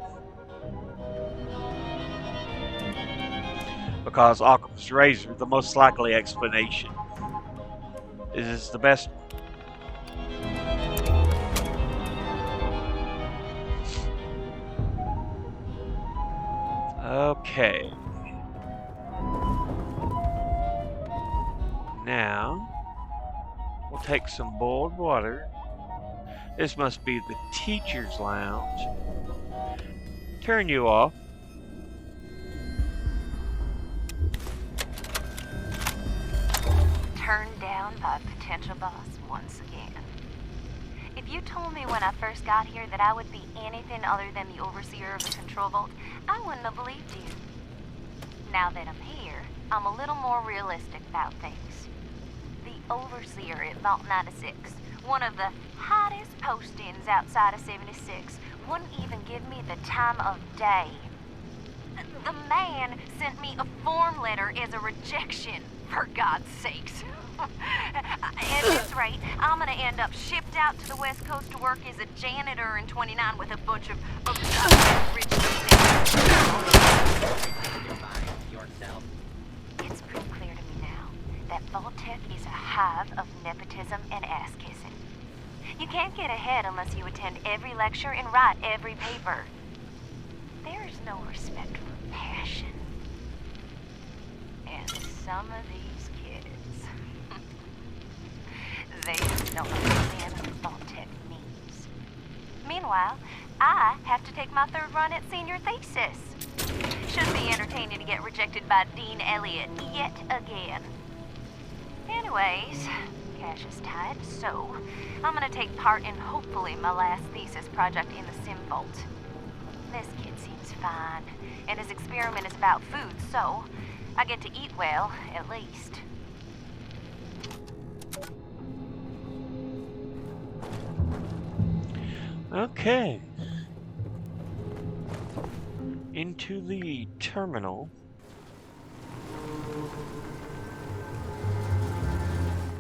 Because Occam's razor, the most likely explanation, is the best one. Okay. Now, we'll take some boiled water. This must be the teacher's lounge. Turn you off. Turned down by a potential boss once again. If you told me when I first got here that I would be anything other than the overseer of the control vault, I wouldn't have believed you. Now that I'm here, I'm a little more realistic about things. The overseer at Vault 96, one of the hottest postings outside of 76, wouldn't even give me the time of day. The man sent me a form letter as a rejection, for God's sakes. At this rate, I'm gonna end up shipped out to the West Coast to work as a janitor in 29 with a bunch of rich Yourself. It's pretty clear to me now that Vault-Tec is a hive of nepotism and ass-kissing. You can't get ahead unless you attend every lecture and write every paper. There is no respect for passion. And some of these kids, they just don't understand what Vault-Tec means. Meanwhile, I have to take my third run at senior thesis. Should be entertaining to get rejected by Dean Elliott yet again. Anyways, cash is tight, so I'm gonna take part in hopefully my last thesis project in the Sim Vault. This kid seems fine, and his experiment is about food, so I get to eat well, at least. Okay. Into the terminal.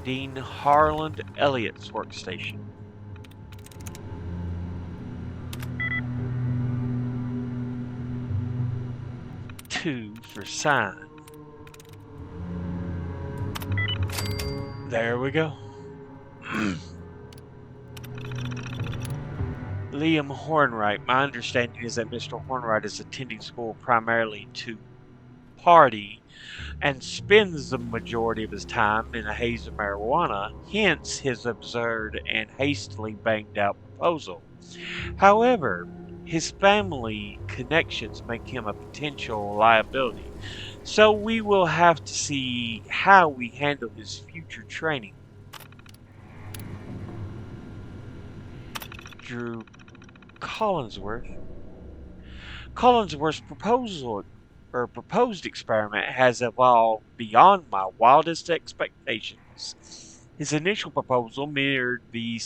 Dean Harland Elliott's workstation. Two for sign. There we go. Liam Hornwright. My understanding is that Mr. Hornwright is attending school primarily to party and spends the majority of his time in a haze of marijuana, hence his absurd and hastily banged out proposal. However, his family connections make him a potential liability, so we will have to see how we handle his future training. Drew Collinsworth. Collinsworth's proposed experiment has evolved beyond my wildest expectations. His initial proposal mirrored the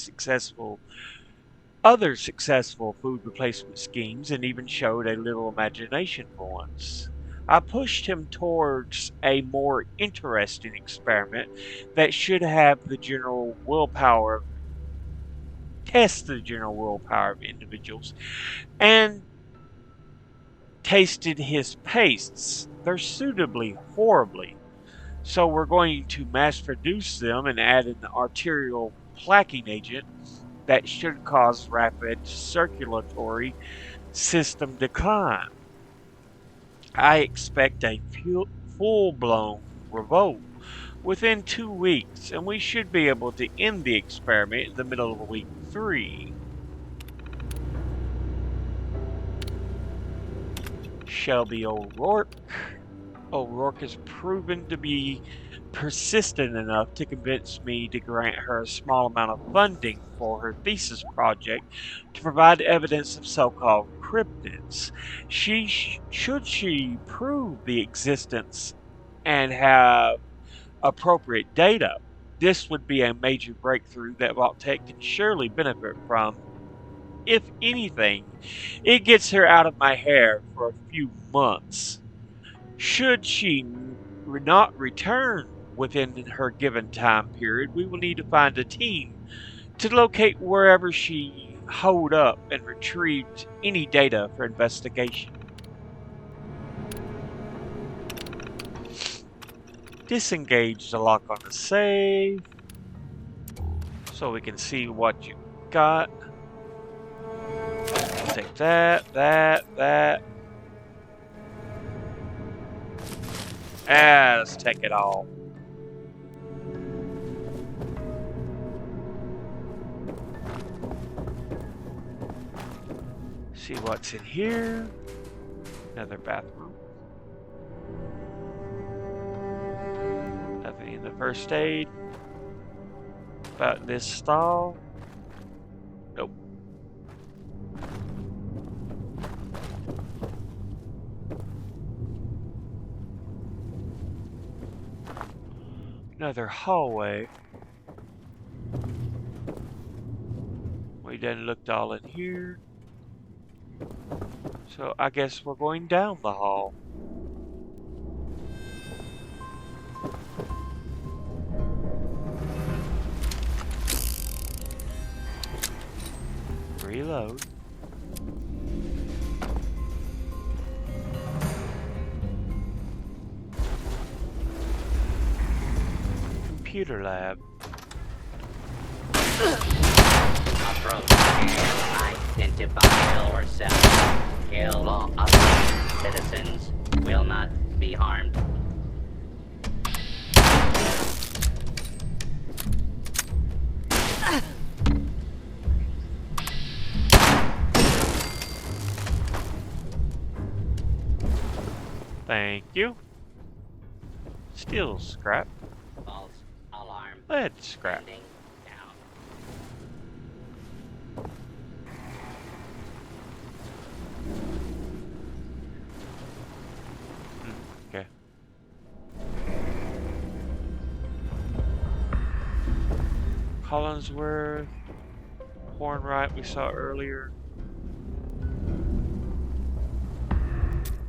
other successful food replacement schemes and even showed a little imagination for once. I pushed him towards a more interesting experiment that should have test the general willpower of individuals, and tasted his pastes. They're suitably horribly. So we're going to mass produce them and add an arterial plaquing agent that should cause rapid circulatory system decline. I expect a full-blown revolt within 2 weeks, and we should be able to end the experiment in the middle of week 3. Shelby O'Rourke. O'Rourke has proven to be persistent enough to convince me to grant her a small amount of funding for her thesis project to provide evidence of so-called cryptids. Should she prove the existence and have appropriate data, this would be a major breakthrough that Vault-Tec can surely benefit from. If anything, it gets her out of my hair for a few months. Should she not return within her given time period, we will need to find a team to locate wherever she holed up and retrieved any data for investigation. Disengage the lock on the safe so we can see what you got. Take that. Let's take it all. See what's in here. Another bathroom. Nothing in the first aid. About this stall. Nope. Another hallway. We done looked all in here. So I guess we're going down the hall. Reload. Computer lab. Approach. Identify yourself. Kill all other citizens. Will not be harmed. Thank you. Steel scrap. False alarm. Lead scrap. Sending down. Okay. Collinsworth. Hornwright we saw earlier.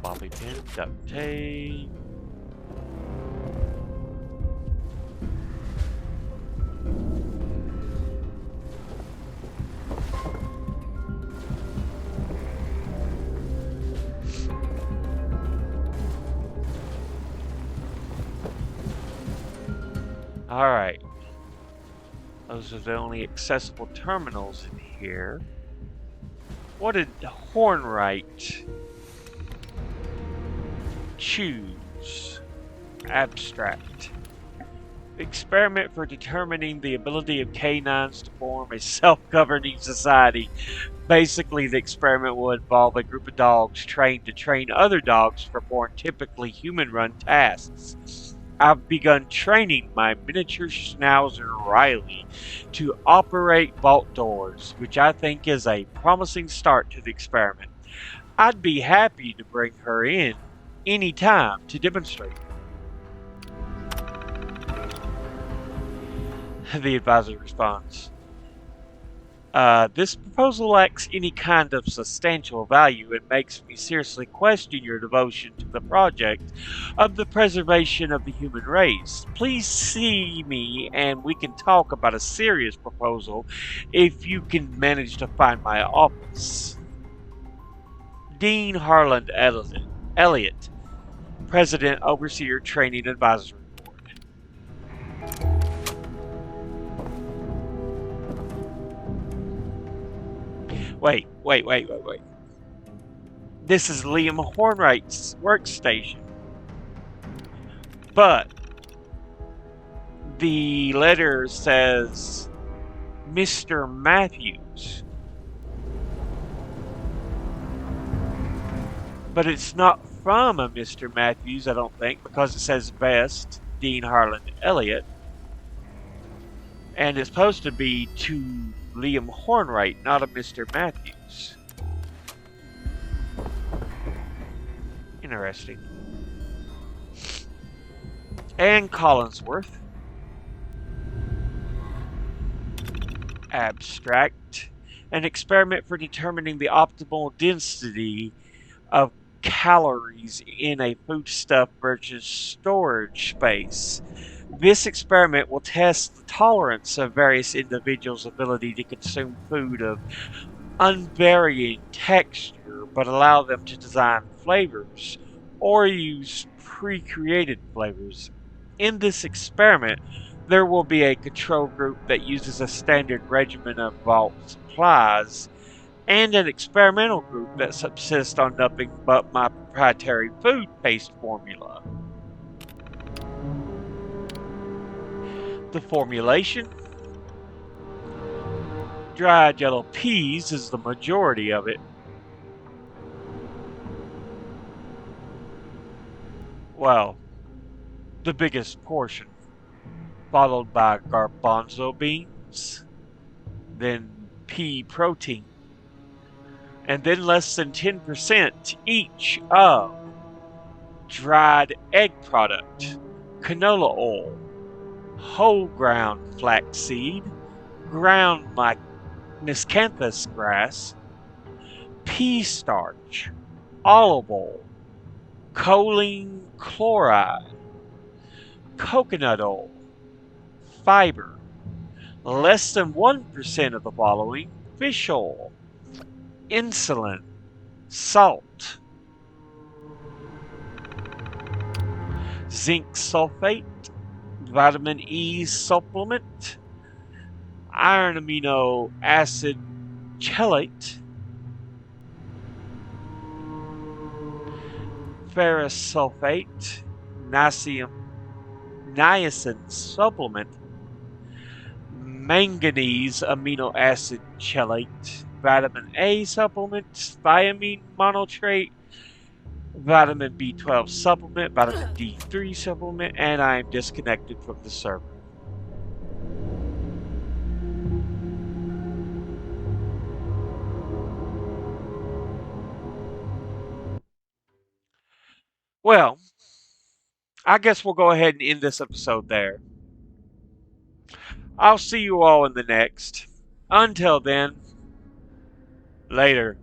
Bobby pin, duct tape. Alright. Those are the only accessible terminals in here. What did Hornwright choose? Abstract. Experiment for determining the ability of canines to form a self-governing society. Basically, the experiment will involve a group of dogs trained to train other dogs to perform typically human-run tasks. I've begun training my miniature schnauzer Riley to operate vault doors, which I think is a promising start to the experiment. I'd be happy to bring her in any time to demonstrate. The advisor responds, this proposal lacks any kind of substantial value and makes me seriously question your devotion to the project of the preservation of the human race. Please see me and we can talk about a serious proposal if you can manage to find my office. Dean Harland Elliott, President, Overseer, Training Advisory Board. Wait. This is Liam Hornwright's workstation. But the letter says Mr. Matthews. But it's not from a Mr. Matthews, I don't think, because it says Best, Dean Harland Elliott. And it's supposed to be to Liam Hornwright, not a Mr. Matthews. Interesting. And Collinsworth. Abstract. An experiment for determining the optimal density of calories in a foodstuff versus storage space. This experiment will test the tolerance of various individuals' ability to consume food of unvarying texture, but allow them to design flavors or use pre-created flavors. In this experiment, there will be a control group that uses a standard regimen of vault supplies and an experimental group that subsists on nothing but my proprietary food paste formula. The formulation: dried yellow peas is the majority of it. Well, the biggest portion, followed by garbanzo beans, then pea protein, and then less than 10% each of dried egg product, canola oil, whole ground flaxseed, ground miscanthus grass, pea starch, olive oil, choline chloride, coconut oil, fiber, less than 1% of the following: fish oil, insulin, salt, zinc sulfate, vitamin E supplement, iron amino acid chelate, ferrous sulfate, niacin supplement, manganese amino acid chelate, vitamin A supplement, thiamine monotrate, vitamin B12 supplement, vitamin D3 supplement, and I am disconnected from the server. Well, I guess we'll go ahead and end this episode there. I'll see you all in the next. Until then, later.